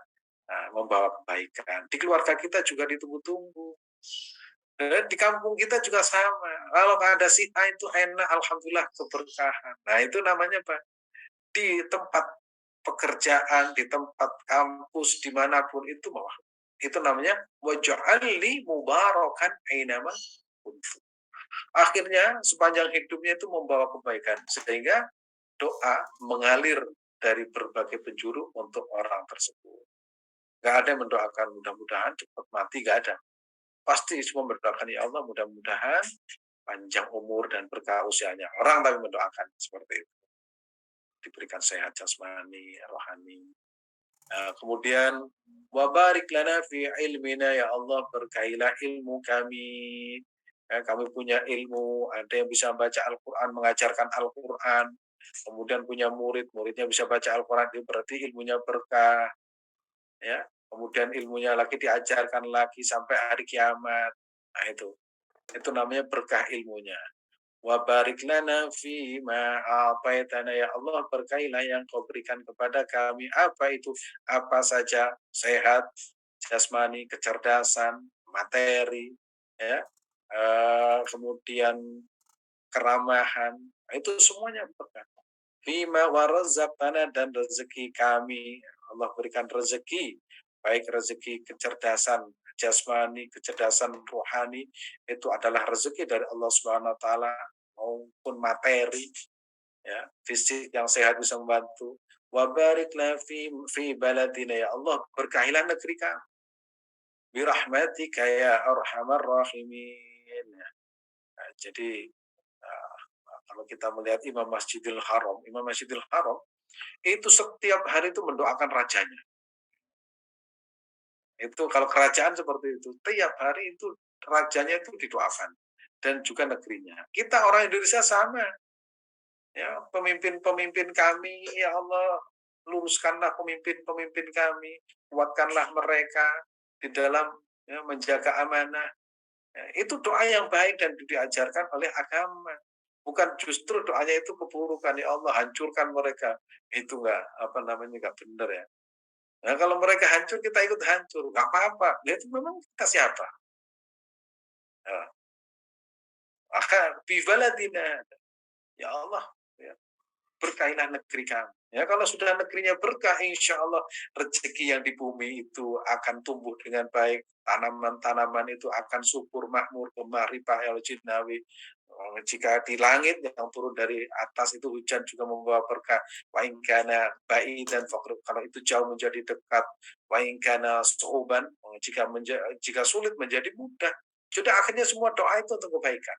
membawa kebaikan. Di keluarga kita juga ditunggu-tunggu. Dan di kampung kita juga sama. Kalau ada si A itu enak, alhamdulillah keberkahan. Nah, itu namanya apa? Di tempat pekerjaan, di tempat kampus, dimanapun itu bawah. Itu namanya waj'alni mubarakan ainama kuntu. Akhirnya sepanjang hidupnya itu membawa kebaikan, sehingga doa mengalir dari berbagai penjuru untuk orang tersebut. Gak ada yang mendoakan mudah-mudahan cepat mati, gak ada. Pasti semua mendoakan, ya Allah mudah-mudahan panjang umur dan berkah usianya. Orang tapi mendoakan seperti itu. Diberikan sehat jasmani, rohani. Kemudian wabarik lana fi ilmina, ya Allah berkailah ilmu kami. Kami punya ilmu, ada yang bisa baca Al-Quran, mengajarkan Al-Quran, kemudian punya murid, muridnya bisa baca Al-Quran, itu berarti ilmunya berkah. Ya, kemudian ilmunya lagi diajarkan lagi sampai hari kiamat. Nah, itu namanya berkah ilmunya. Wa barik lana fi ma ataitana, ya Allah berkailah yang kau berikan kepada kami. Apa itu? Apa saja, sehat jasmani, kecerdasan, materi, ya, kemudian keramahan, itu semuanya berkah. Fima warazaqtana, dan rezeki kami, Allah berikan rezeki, baik rezeki kecerdasan jasmani, kecerdasan rohani, itu adalah rezeki dari Allah Subhanahu wa taala, maupun materi, ya, fisik yang sehat bisa membantu. Wa barikna fi baladina, ya Allah berkahilah negeri kami. Birahmatika ya arhamar rahimin. Nah, jadi kalau kita melihat Imam Masjidil Haram itu setiap hari itu mendoakan rajanya. Itu kalau kerajaan seperti itu, tiap hari itu rajanya itu didoakan, dan juga negerinya. Kita orang Indonesia sama. Ya, pemimpin-pemimpin kami, ya Allah, luruskanlah pemimpin-pemimpin kami, kuatkanlah mereka di dalam menjaga amanah. Ya, itu doa yang baik dan diajarkan oleh agama. Bukan justru doanya itu keburukan, ya Allah hancurkan mereka. Itu enggak benar ya. Nah, kalau mereka hancur kita ikut hancur, nggak apa-apa. Ya itu memang kita siapa? Nah, maka bibaladina, ya Allah, ya, berkailah negeri kami. Ya, kalau sudah negerinya berkah, insya Allah rezeki yang di bumi itu akan tumbuh dengan baik. Tanaman-tanaman itu akan subur, makmur, gemah, ripah, jinawi. Jika di langit yang turun dari atas itu hujan juga membawa berkah. Wa in kana ba'idan faqrib, kalau itu jauh menjadi dekat. Wa in kana su'uban, jika sulit menjadi mudah. Sudah akhirnya semua doa itu untuk kebaikan.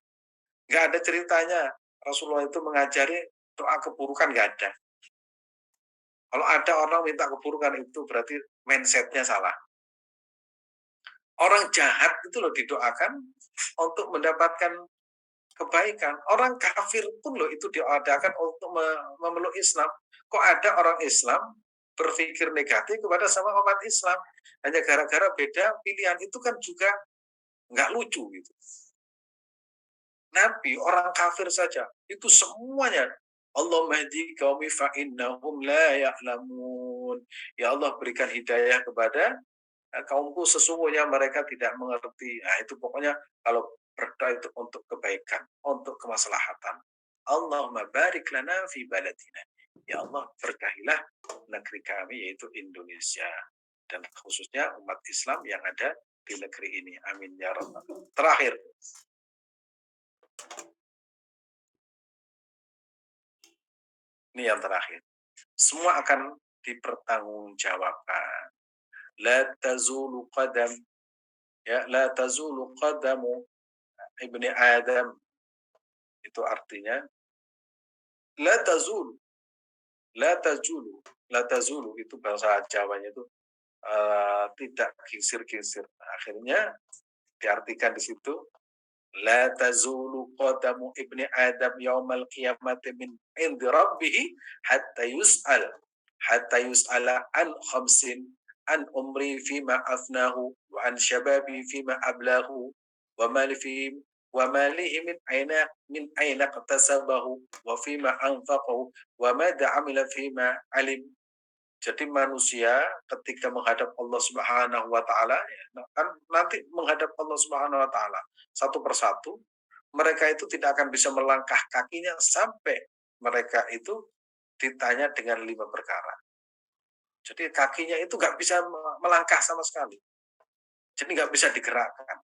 Nggak ada ceritanya Rasulullah itu mengajari doa keburukan, nggak ada. Kalau ada orang minta keburukan itu berarti mindsetnya salah. Orang jahat itu loh didoakan untuk mendapatkan kebaikan. Orang kafir pun loh itu diadakan untuk memeluk Islam. Kok ada orang Islam berpikir negatif kepada sama umat Islam? Hanya gara-gara beda pilihan, itu kan juga nggak lucu gitu. Nabi, orang kafir saja, itu semuanya Allah mahdi qaumi fa innahum la ya'lamun. Ya Allah berikan hidayah kepada kaumku, sesungguhnya mereka tidak mengerti. Nah, itu pokoknya kalau berdoa itu untuk kebaikan, untuk kemaslahatan. Allahumma barik lana fi baladina. Ya Allah berkahilah negeri kami yaitu Indonesia, dan khususnya umat Islam yang ada di negeri ini. Amin ya rabbal. Terakhir, ini yang terakhir. Semua akan dipertanggungjawabkan. La tazulu qadam, ya, la tazulu qadamu ibni Adam, itu artinya la tazulu, la tazulu, la tazulu itu bahasa Jawanya itu tidak kingsir-kingsir. Akhirnya diartikan di situ la tazulu qadamu ibni Adam yaumal qiyamati min indi rabbih hatta yus'al hatta yus'ala an khamsin, an umri fima afnahu wa an shababi fima ablahu wa mali fi wa malihi min aina qatasabahu wa fima anfaqahu wa madza amila fima alim. Jadi manusia ketika menghadap Allah Subhanahu wa taala, ya, kan nanti menghadap Allah Subhanahu wa taala satu persatu, mereka itu tidak akan bisa melangkah kakinya sampai mereka itu ditanya dengan 5 perkara. Jadi kakinya itu nggak bisa melangkah sama sekali. Jadi nggak bisa digerakkan.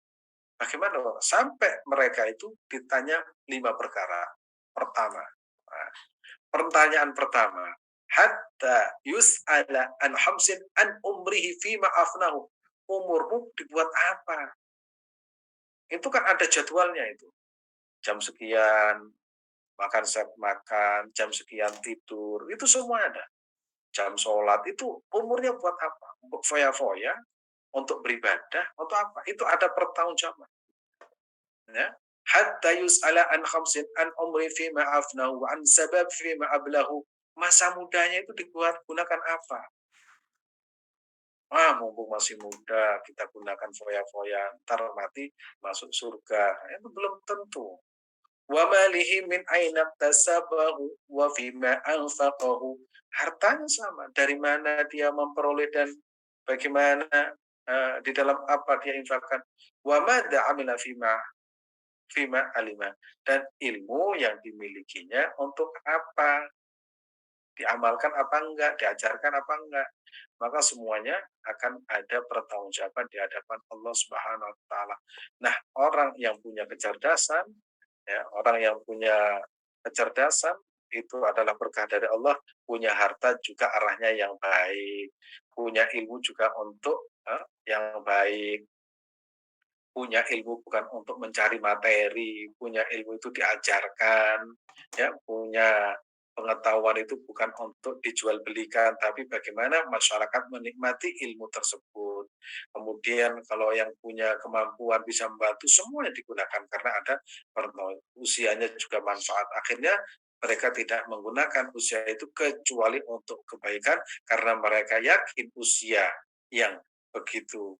Bagaimana sampai mereka itu ditanya 5 perkara. Pertama, nah, pertanyaan pertama, hatta yus'ala an hamsin an umrihi fima afnahu. Umurmu dibuat apa? Itu kan ada jadwalnya itu. Jam sekian makan, jam sekian tidur, itu semua ada. Jam sholat itu umurnya buat apa? Untuk foya-foya, untuk beribadah, untuk apa? Itu ada pertanggungjawaban. Ya. Hatta yus'ala an khamsin an umri fima afnahu wa an sabab fima ablahu. Masa mudanya itu digunakan apa? Mumpung masih muda, kita gunakan foya-foya, ntar mati masuk surga. Itu belum tentu. Wa malihi min aina tasabahu wa fima anfaqahu. Hartanya sama, dari mana dia memperoleh dan bagaimana di dalam apa dia infakkan. Wa madza amila fima alima, dan ilmu yang dimilikinya untuk apa, diamalkan apa enggak, diajarkan apa enggak. Maka semuanya akan ada pertanggungjawaban di hadapan Allah Subhanahu wa taala. Nah, orang yang punya kecerdasan, ya, orang yang punya kecerdasan itu adalah berkah dari Allah, punya harta juga arahnya yang baik, punya ilmu juga untuk yang baik, punya ilmu bukan untuk mencari materi, punya ilmu itu diajarkan, ya, punya pengetahuan itu bukan untuk dijual belikan, tapi bagaimana masyarakat menikmati ilmu tersebut. Kemudian kalau yang punya kemampuan bisa membantu, semuanya digunakan karena ada usianya juga manfaat. Akhirnya mereka tidak menggunakan usia itu kecuali untuk kebaikan karena mereka yakin usia yang begitu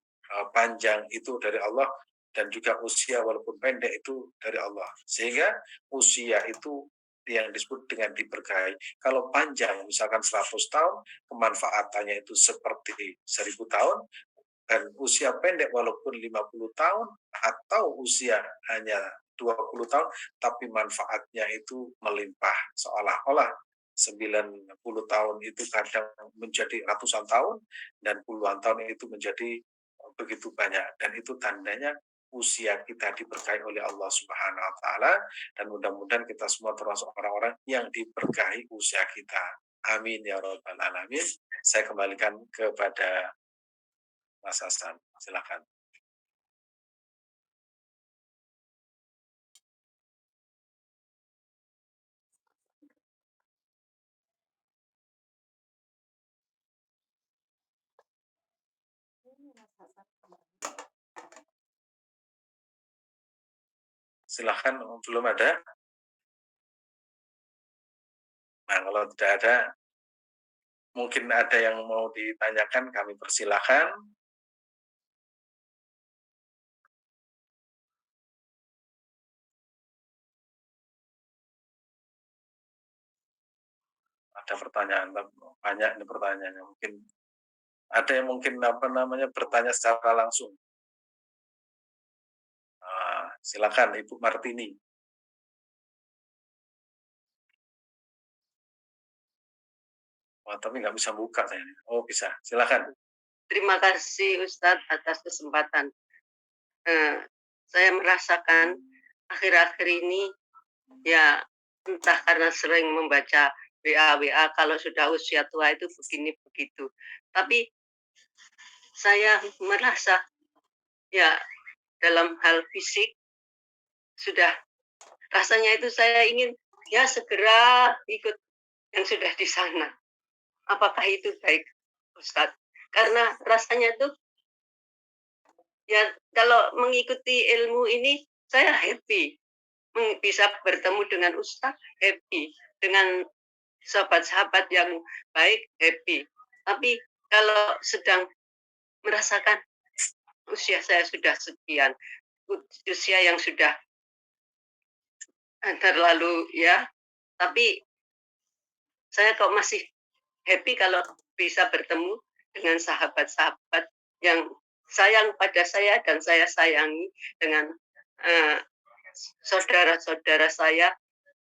panjang itu dari Allah dan juga usia walaupun pendek itu dari Allah. Sehingga usia itu yang disebut dengan diberkahi. Kalau panjang, misalkan 100 tahun, kemanfaatannya itu seperti 1000 tahun, dan usia pendek walaupun 50 tahun, atau usia hanya 20 tahun, tapi manfaatnya itu melimpah. Seolah-olah 90 tahun itu kadang menjadi ratusan tahun, dan puluhan tahun itu menjadi begitu banyak. Dan itu tandanya usia kita diberkahi oleh Allah Subhanahu wa Ta'ala, dan mudah-mudahan kita semua termasuk orang-orang yang diberkahi usia kita. Amin ya Rabbal 'Alamin. Saya kembalikan kepada Mas Hasan, silakan. Silakan, belum ada? Nah, kalau tidak ada, mungkin ada yang mau ditanyakan, kami persilahkan. Ada pertanyaan, banyak nih pertanyaannya. Mungkin ada yang mungkin bertanya secara langsung. Silakan Ibu Martini. Tapi nggak bisa buka saya. Oh, bisa. Silakan. Terima kasih Ustadz atas kesempatan. Saya merasakan akhir-akhir ini, ya entah karena sering membaca WA kalau sudah usia tua itu begini begitu. Tapi saya merasa ya dalam hal fisik sudah rasanya itu saya ingin ya segera ikut yang sudah di sana. Apakah itu baik, Ustadz? Karena rasanya tuh ya kalau mengikuti ilmu ini saya happy, bisa bertemu dengan Ustadz happy, dengan sahabat-sahabat yang baik happy. Tapi kalau sedang merasakan usia saya sudah sekian, usia yang sudah terlalu ya, tapi saya kok masih happy kalau bisa bertemu dengan sahabat-sahabat yang sayang pada saya dan saya sayangi, dengan uh, saudara-saudara saya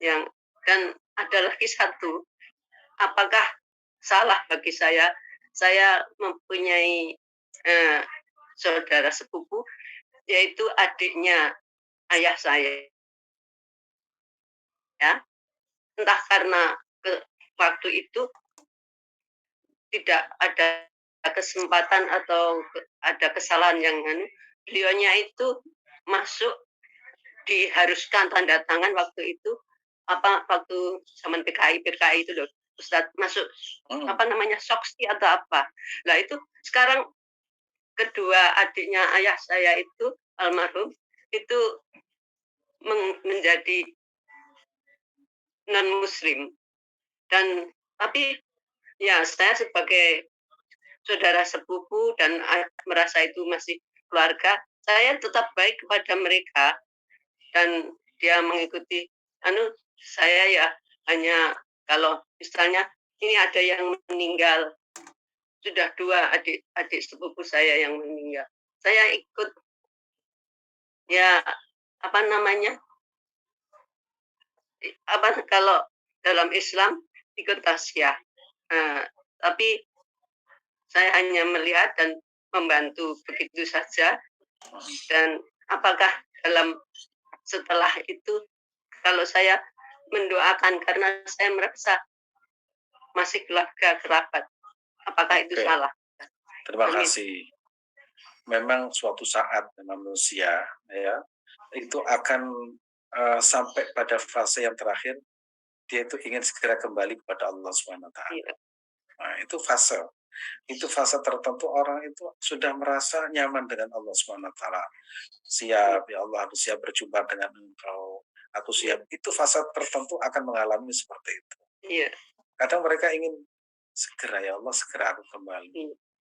yang, dan ada lagi satu, apakah salah bagi saya mempunyai saudara sepupu yaitu adiknya ayah saya, ya entah karena waktu itu tidak ada kesempatan atau ada kesalahan yang beliaunya itu masuk, diharuskan tanda tangan waktu itu, waktu zaman PKI itu loh Ustadz, masuk soksi atau apa. Nah itu sekarang kedua adiknya ayah saya itu almarhum itu menjadi non muslim, dan tapi ya saya sebagai saudara sepupu dan merasa itu masih keluarga, saya tetap baik kepada mereka, dan dia mengikuti saya ya hanya kalau misalnya ini ada yang meninggal, sudah 2 adik sepupu saya yang meninggal, saya ikut ya kalau dalam Islam ikut tasyah, tapi saya hanya melihat dan membantu begitu saja. Dan apakah setelah itu kalau saya mendoakan karena saya merasa masih keluarga kerabat, apakah itu salah? Terima kasih. Memang suatu saat manusia ya itu akan sampai pada fase yang terakhir, dia itu ingin segera kembali kepada Allah SWT. Nah, itu fase tertentu, orang itu sudah merasa nyaman dengan Allah SWT. Siap, ya Allah, aku siap berjumpa dengan Engkau, aku siap. Itu fase tertentu akan mengalami seperti itu. Kadang mereka ingin segera, ya Allah, segera aku kembali.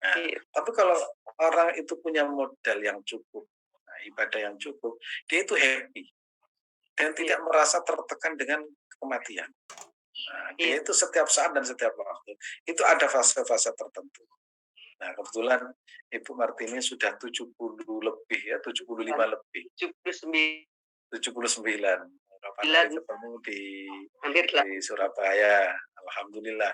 Nah, tapi kalau orang itu punya modal yang cukup, nah ibadah yang cukup, dia itu happy dan tidak merasa tertekan dengan kematian. Nah, dia itu setiap saat dan setiap waktu itu ada fase-fase tertentu. Nah, kebetulan Ibu Martini sudah 70 lebih ya, 75 lebih. 79. Kapan hari ketemu di Surabaya. Alhamdulillah.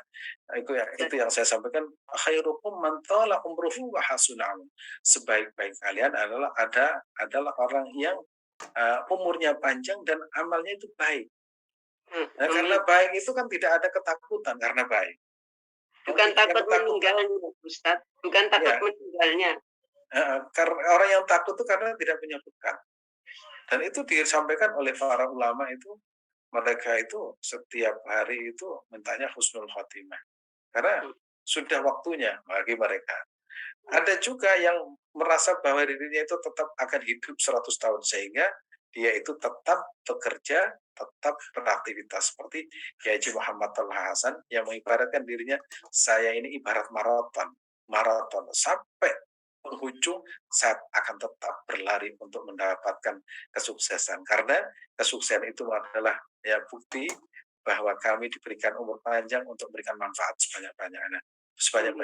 Nah, itu yang saya sampaikan, khairukum man thala umruhu wa hasuna amaluhu. Sebaik-baik kalian adalah orang yang umurnya panjang dan amalnya itu baik. Nah, karena baik itu kan tidak ada ketakutan karena baik. Bukan takut meninggalnya, Ustaz. Bukan takut meninggalnya. Karena orang yang takut itu karena tidak punya bekal. Dan itu disampaikan oleh para ulama itu, mereka itu setiap hari itu mintanya husnul khotimah. Karena sudah waktunya bagi mereka. Ada juga yang merasa bahwa dirinya itu tetap akan hidup 100 tahun sehingga dia itu tetap bekerja, tetap beraktivitas seperti Kiai Haji Muhammad Talha Hasan yang mengibaratkan dirinya, saya ini ibarat maraton sampai penghujung saat akan tetap berlari untuk mendapatkan kesuksesan, karena kesuksesan itu adalah ya bukti bahwa kami diberikan umur panjang untuk memberikan manfaat sebanyak-banyaknya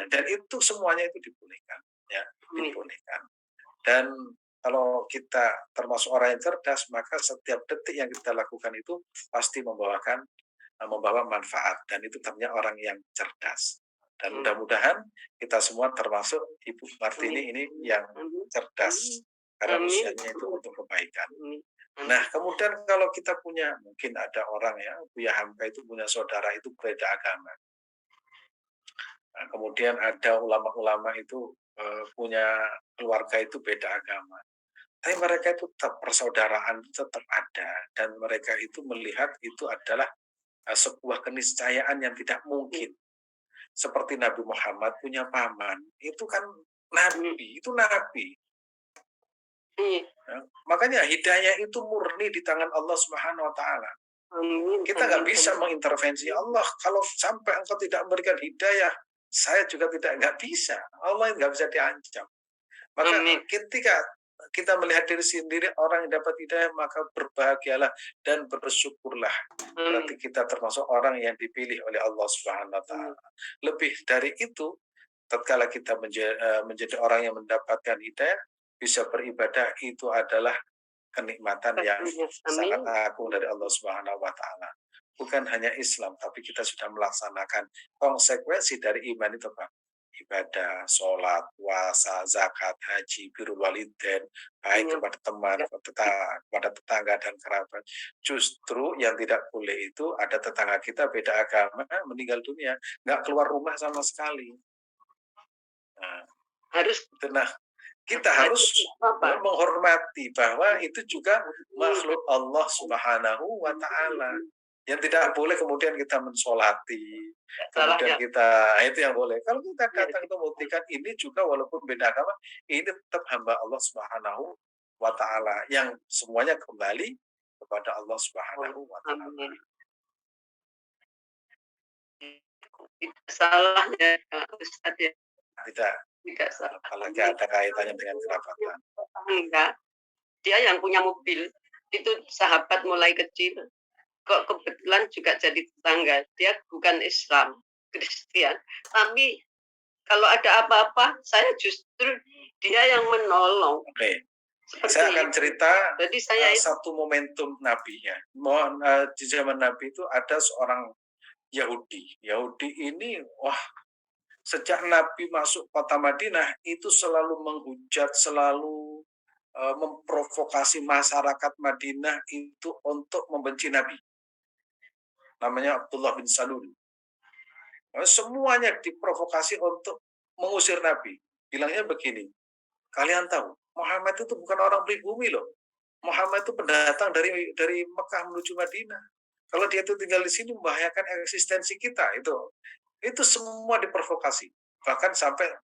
dan itu semuanya itu dibolehkan ya, dibolehkan. Dan kalau kita termasuk orang yang cerdas, maka setiap detik yang kita lakukan itu pasti membawa manfaat, dan itu ternyata orang yang cerdas. Dan mudah-mudahan kita semua termasuk Ibu Martini ini yang cerdas karena usianya itu untuk kebaikan. Nah, kemudian kalau kita punya, mungkin ada orang ya, Buya Hamka itu punya saudara itu beda agama. Nah, kemudian ada ulama-ulama itu punya keluarga itu beda agama. Tapi mereka itu tetap persaudaraan tetap ada, dan mereka itu melihat itu adalah sebuah keniscayaan yang tidak mungkin. Seperti Nabi Muhammad punya paman, itu kan nabi, itu nabi. Ya, makanya hidayah itu murni di tangan Allah Subhanahu wa taala. Kita nggak bisa mengintervensi Allah. Kalau sampai engkau tidak memberikan hidayah, saya juga nggak bisa. Allah nggak bisa diancam. Maka ketika kita melihat diri sendiri orang yang dapat hidayah, maka berbahagialah dan bersyukurlah. Berarti kita termasuk orang yang dipilih oleh Allah Subhanahu wa taala. Lebih dari itu, tatkala kita menjadi orang yang mendapatkan hidayah, bisa beribadah, itu adalah kenikmatan yang sangat agung dari Allah Subhanahu wa taala. Bukan hanya Islam, tapi kita sudah melaksanakan konsekuensi dari iman itu, Pak. Ibadah, sholat, puasa, zakat, haji, birrul walidain, baik kepada teman, kepada tetangga dan kerabat. Justru yang tidak boleh itu ada tetangga kita beda agama, meninggal dunia, nggak keluar rumah sama sekali. Nah, kita harus menghormati bahwa itu juga makhluk Allah Subhanahu wa taala. Yang tidak boleh kemudian kita mensolati, kemudian kita, itu yang boleh. Kalau kita datang itu membuktikan ini juga walaupun beda agama, ini tetap hamba Allah Subhanahu wa taala yang semuanya kembali kepada Allah Subhanahu wa taala. Salah ya, Ustaz ya. Tidak salah. Apalagi ada kaitannya dengan kerabatan. Enggak. Dia yang punya mobil itu sahabat mulai kecil. Kok kebetulan juga jadi tetangga. Dia bukan Islam, Kristen. Tapi kalau ada apa-apa, saya justru dia yang menolong. Oke. Saya akan cerita satu momentum Nabi ya. Di zaman Nabi itu ada seorang Yahudi. Yahudi ini, sejak Nabi masuk kota Madinah itu selalu menghujat, selalu memprovokasi masyarakat Madinah itu untuk membenci Nabi. Namanya Abdullah bin Salul. Semuanya diprovokasi untuk mengusir Nabi. Bilangnya begini, kalian tahu Muhammad itu bukan orang pribumi loh. Muhammad itu pendatang dari Mekah menuju Madinah. Kalau dia itu tinggal di sini membahayakan eksistensi kita. Itu semua diprovokasi. Bahkan sampai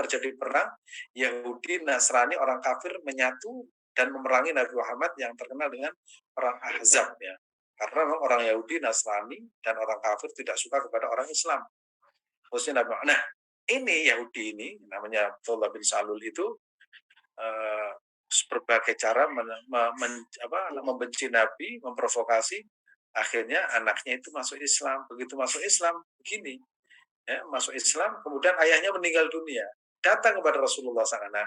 terjadi perang, Yahudi, Nasrani, orang kafir menyatu dan memerangi Nabi Muhammad yang terkenal dengan perang Ahzab ya. Karena orang Yahudi, Nasrani, dan orang kafir tidak suka kepada orang Islam. Khususnya Nabi Muhammad. Nah, ini Yahudi ini namanya Abdullah bin Salul itu berbagai cara membenci Nabi, memprovokasi, akhirnya anaknya itu masuk Islam. Begitu masuk Islam, begini, ya, masuk Islam, kemudian ayahnya meninggal dunia. Datang kepada Rasulullah SAW,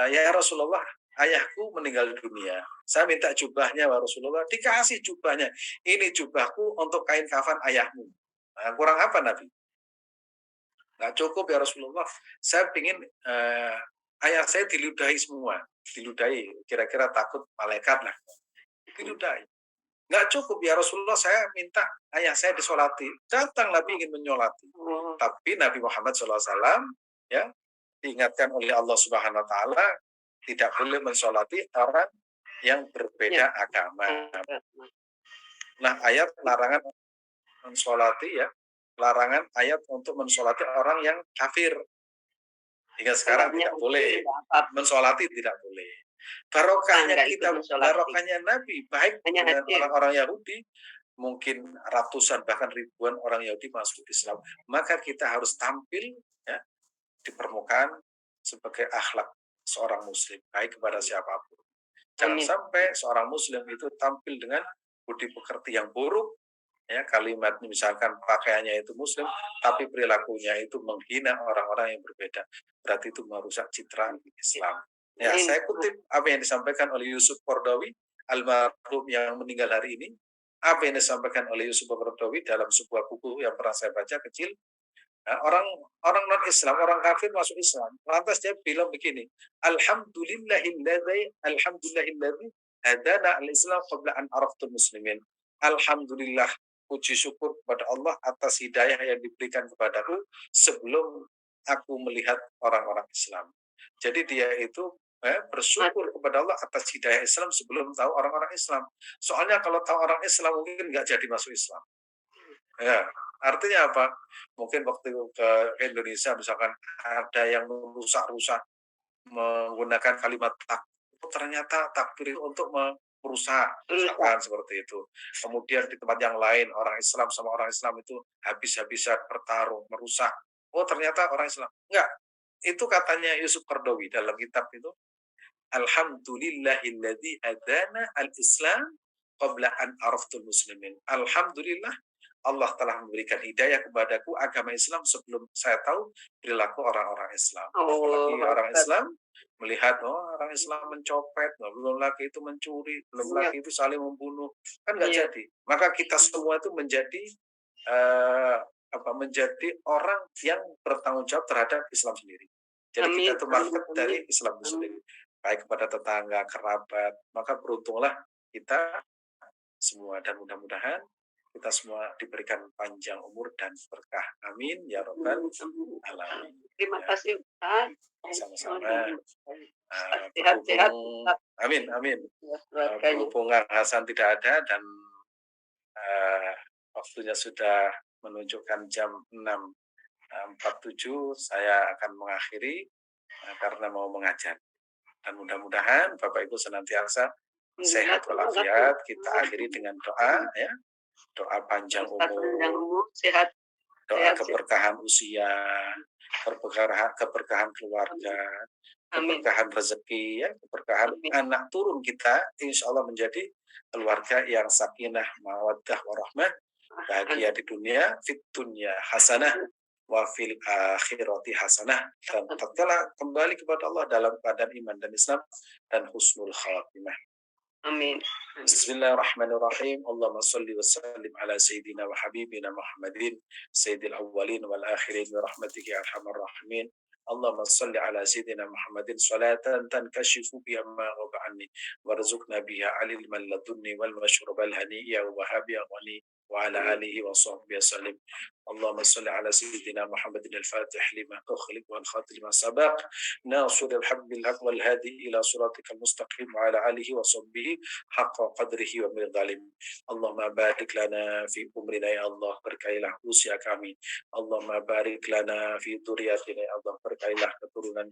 ya Rasulullah, ayahku meninggal dunia. Saya minta jubahnya, ya Rasulullah. Dikasih jubahnya. Ini jubahku untuk kain kafan ayahmu. Nah, kurang apa Nabi? Nggak cukup ya Rasulullah. Saya ingin ayah saya diludahi semua. Diludahi, kira-kira takut malaikat lah. Diludahi. Nggak cukup ya Rasulullah, saya minta ayah saya disolati. Datang Nabi ingin menyolati. Tapi Nabi Muhammad SAW ya diingatkan oleh Allah Subhanahu Wa Taala tidak boleh mensolati orang yang berbeda agama. Nah, ayat larangan mensolati ya, larangan ayat untuk mensolati orang yang kafir. Hingga sekarang tidak boleh mensolati, tidak boleh. Barokahnya kita, barokahnya Nabi baik dengan orang-orang Yahudi, mungkin ratusan bahkan ribuan orang Yahudi masuk Islam, maka kita harus tampil ya di permukaan sebagai akhlak seorang muslim baik kepada siapapun. Jangan sampai seorang muslim itu tampil dengan budi pekerti yang buruk, ya, kalimat misalkan pakaiannya itu muslim tapi perilakunya itu menghina orang-orang yang berbeda, berarti itu merusak citra Islam. Ya, saya kutip apa yang disampaikan oleh Yusuf Qaradawi almarhum yang meninggal hari ini. Apa yang disampaikan oleh Yusuf Qaradawi dalam sebuah buku yang pernah saya baca kecil. Nah, orang non Islam, orang kafir masuk Islam, lantas dia bilang begini, Alhamdulillahilladzi hadana al-Islam qabla an araftul muslimin. Alhamdulillah, puji syukur kepada Allah atas hidayah yang diberikan kepadaku sebelum aku melihat orang-orang Islam. Jadi dia itu bersyukur kepada Allah atas hidayah Islam sebelum tahu orang-orang Islam. Soalnya kalau tahu orang Islam mungkin nggak jadi masuk Islam. Ya, artinya apa? Mungkin waktu ke Indonesia misalkan ada yang merusak-rusak menggunakan kalimat takbir, ternyata takbir untuk merusak, misalkan seperti itu. Kemudian di tempat yang lain orang Islam sama orang Islam itu habis-habisan bertarung, merusak. Oh ternyata orang Islam. Enggak, itu katanya Yusuf Qaradawi dalam kitab itu, Alhamdulillahilladzi hadana al-Islam qabla an araftul muslimin. Alhamdulillah Allah telah memberikan hidayah kepadaku agama Islam sebelum saya tahu perilaku orang-orang Islam. Apalagi orang Islam melihat orang Islam mencopet, belum lagi itu mencuri, belum lagi itu saling membunuh, kan nggak jadi. Maka kita semua itu menjadi menjadi orang yang bertanggung jawab terhadap Islam sendiri. Jadi kita itu market dari Islam itu sendiri, baik kepada tetangga, kerabat. Maka beruntunglah kita semua, dan mudah-mudahan kita semua diberikan panjang umur dan berkah. Amin ya rabbal alamin. Terima kasih Ustaz. Sama-sama. Sehat-sehat. Amin, amin. Berhubung Hasan tidak ada dan waktunya sudah menunjukkan jam 6.47, saya akan mengakhiri karena mau mengajar. Dan mudah-mudahan Bapak Ibu senantiasa sehat walafiat. Kita akhiri dengan doa ya. Doa panjang umur, sehat, doa keberkahan usia, keberkahan keluarga, keberkahan rezeki, ya, keberkahan anak turun kita, insya Allah menjadi keluarga yang sakinah, mawaddah, warahmah, bahagia di dunia, fit dunya hasanah, wa fil akhirati hasanah, dan tatkala kembali kepada Allah dalam keadaan iman dan Islam dan husnul khatimah. Amin. Bismillahirrahmanirrahim. Allahumma salli wa sallim ala sayyidina wa habibina Muhammadin sayyidil awwalin wal akhirin wa rahmatika ya arhamar rahimin. Allahumma salli ala sayyidina Muhammadin salatan tankashifu biha ma ghaba anni warzuqna biha ilman ladunni wal mashrubal haniyya wa wahabiya ghani wa ala alihi wa sahbihi sallim. اللهم صل على سيدنا محمد الفاتح لما أخلق والخاتم لما سبق ناصر الحق بالحق والهادي إلى صراطك المستقيم وعلى آله وصحبه حق قدره ومقداره. اللهم بارك لنا في أمرنا يا الله, berkailah usia kami. Allahumma barik lana fi dzurriyyatina ya Allah, berkailah keturunan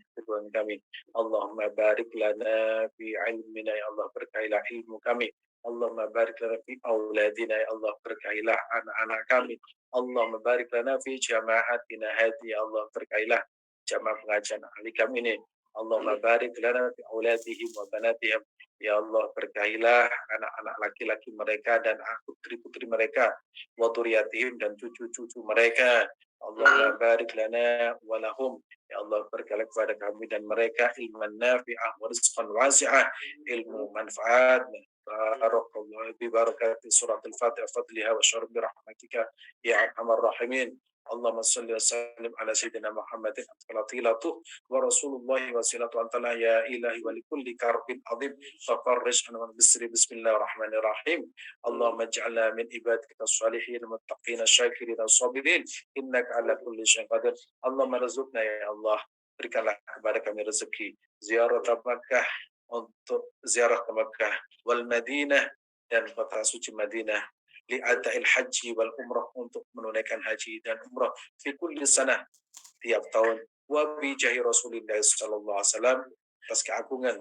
kami. Allahumma barik lana fi ilmina ya Allah, berkailah ilmu kami. Allahumma barik lana fi auladina ya Allah, berkailah anak-anak kami. Allahumma barik lana fi jama'atina hadi ya Allah, berkailah jamaah pengajian ahli kami ini. Allahumma barik lana fi auladihim wa banatihim. Ya Allah, berkahilah anak-anak laki-laki mereka dan putri-putri mereka, wa dzurriyyatihim dan cucu-cucu mereka. Allahumma barik lana wa lahum. Ya Allah, berkahilah kepada kami dan mereka ilman nafi'ah wa rizqan wasi'ah, ilmu manfaat. Barakallahu bi barakati surat al-Fatihah fadliha wa syarbi rahmatika ya arhamar rahimin. Allahumma salli wa sallim ala sayyidina Muhammadin atqalatilatuh wa Rasulullah wasilatu antala ya ilahi wa likulli karbin azim fafarrish an bisri bismillahirrahmanirrahim. Allahumma ij'alna min ibadika salihin muttaqin syakirin sabirin innaka ala kulli syai'in qadir. Allahumma rizqna ya Allah, berikanlah kepada kami rezeki ziarah Makkah, untuk ziarah ke Makkah wal Madinah dan kota suci Madinah, li'ada'il haji wal umrah untuk menunaikan haji dan umrah fi kulli sanah tiap tahun, wa bi jahi Rasulillah sallallahu alaihi wasallam, atas keagungan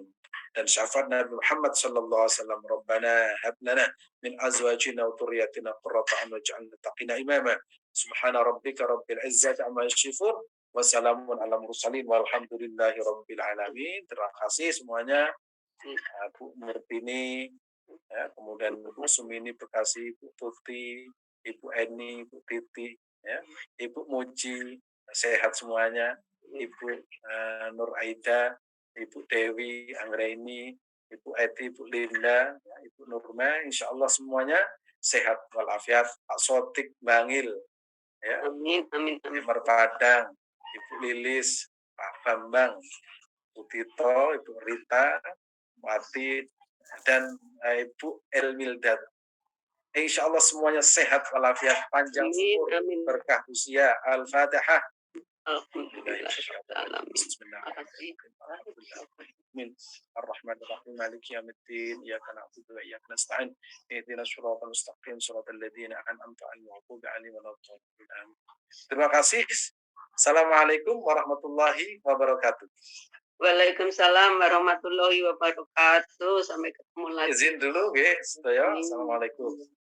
dan syafaat Nabi Muhammad sallallahu alaihi wasallam. Rabbana hab lana min azwajina wa dhurriyyatina qurrata a'yun waj'alna taqina imama. Subhana rabbika rabbil izzati amma yasifun wa salamun ala mursalin walhamdulillahi rabbil alamin. Terima kasih semuanya. Bu Murtini, ya, kemudian Bu Sumini Bekasi, Bu Tuti, Ibu Eni, Bu Titi, ya, Ibu Muji, sehat semuanya, Ibu Nur Aida, Ibu Dewi Anggraini, Ibu Eti, Ibu Linda, ya, Ibu Nurma, insya Allah semuanya sehat walafiat. Pak Sotik Bangil, ya, Amin, amin, amin. Timur Padang, Ibu Lilis, Pak Bambang, Bu Tito, Ibu Rita, Wati, dan Ibu Elmildat. Insya Allah semuanya sehat walafiat, panjang umur, berkah usia. Al-Fatihah. Bismillahirrahmanirrahim. Ar-Rahmanir-Rahim. Maliki yaumiddin. Iyyaka na'budu wa iyyaka nasta'in. Ihdinas siratal mustaqim, siratal ladzina an'amta 'alaihim ghairil maghdubi 'alaihim waladdallin. Terima kasih. Assalamualaikum warahmatullahi wabarakatuh. Waalaikumsalam warahmatullahi wabarakatuh. Sampai ketemu lagi. Izin dulu, ya. Assalamualaikum.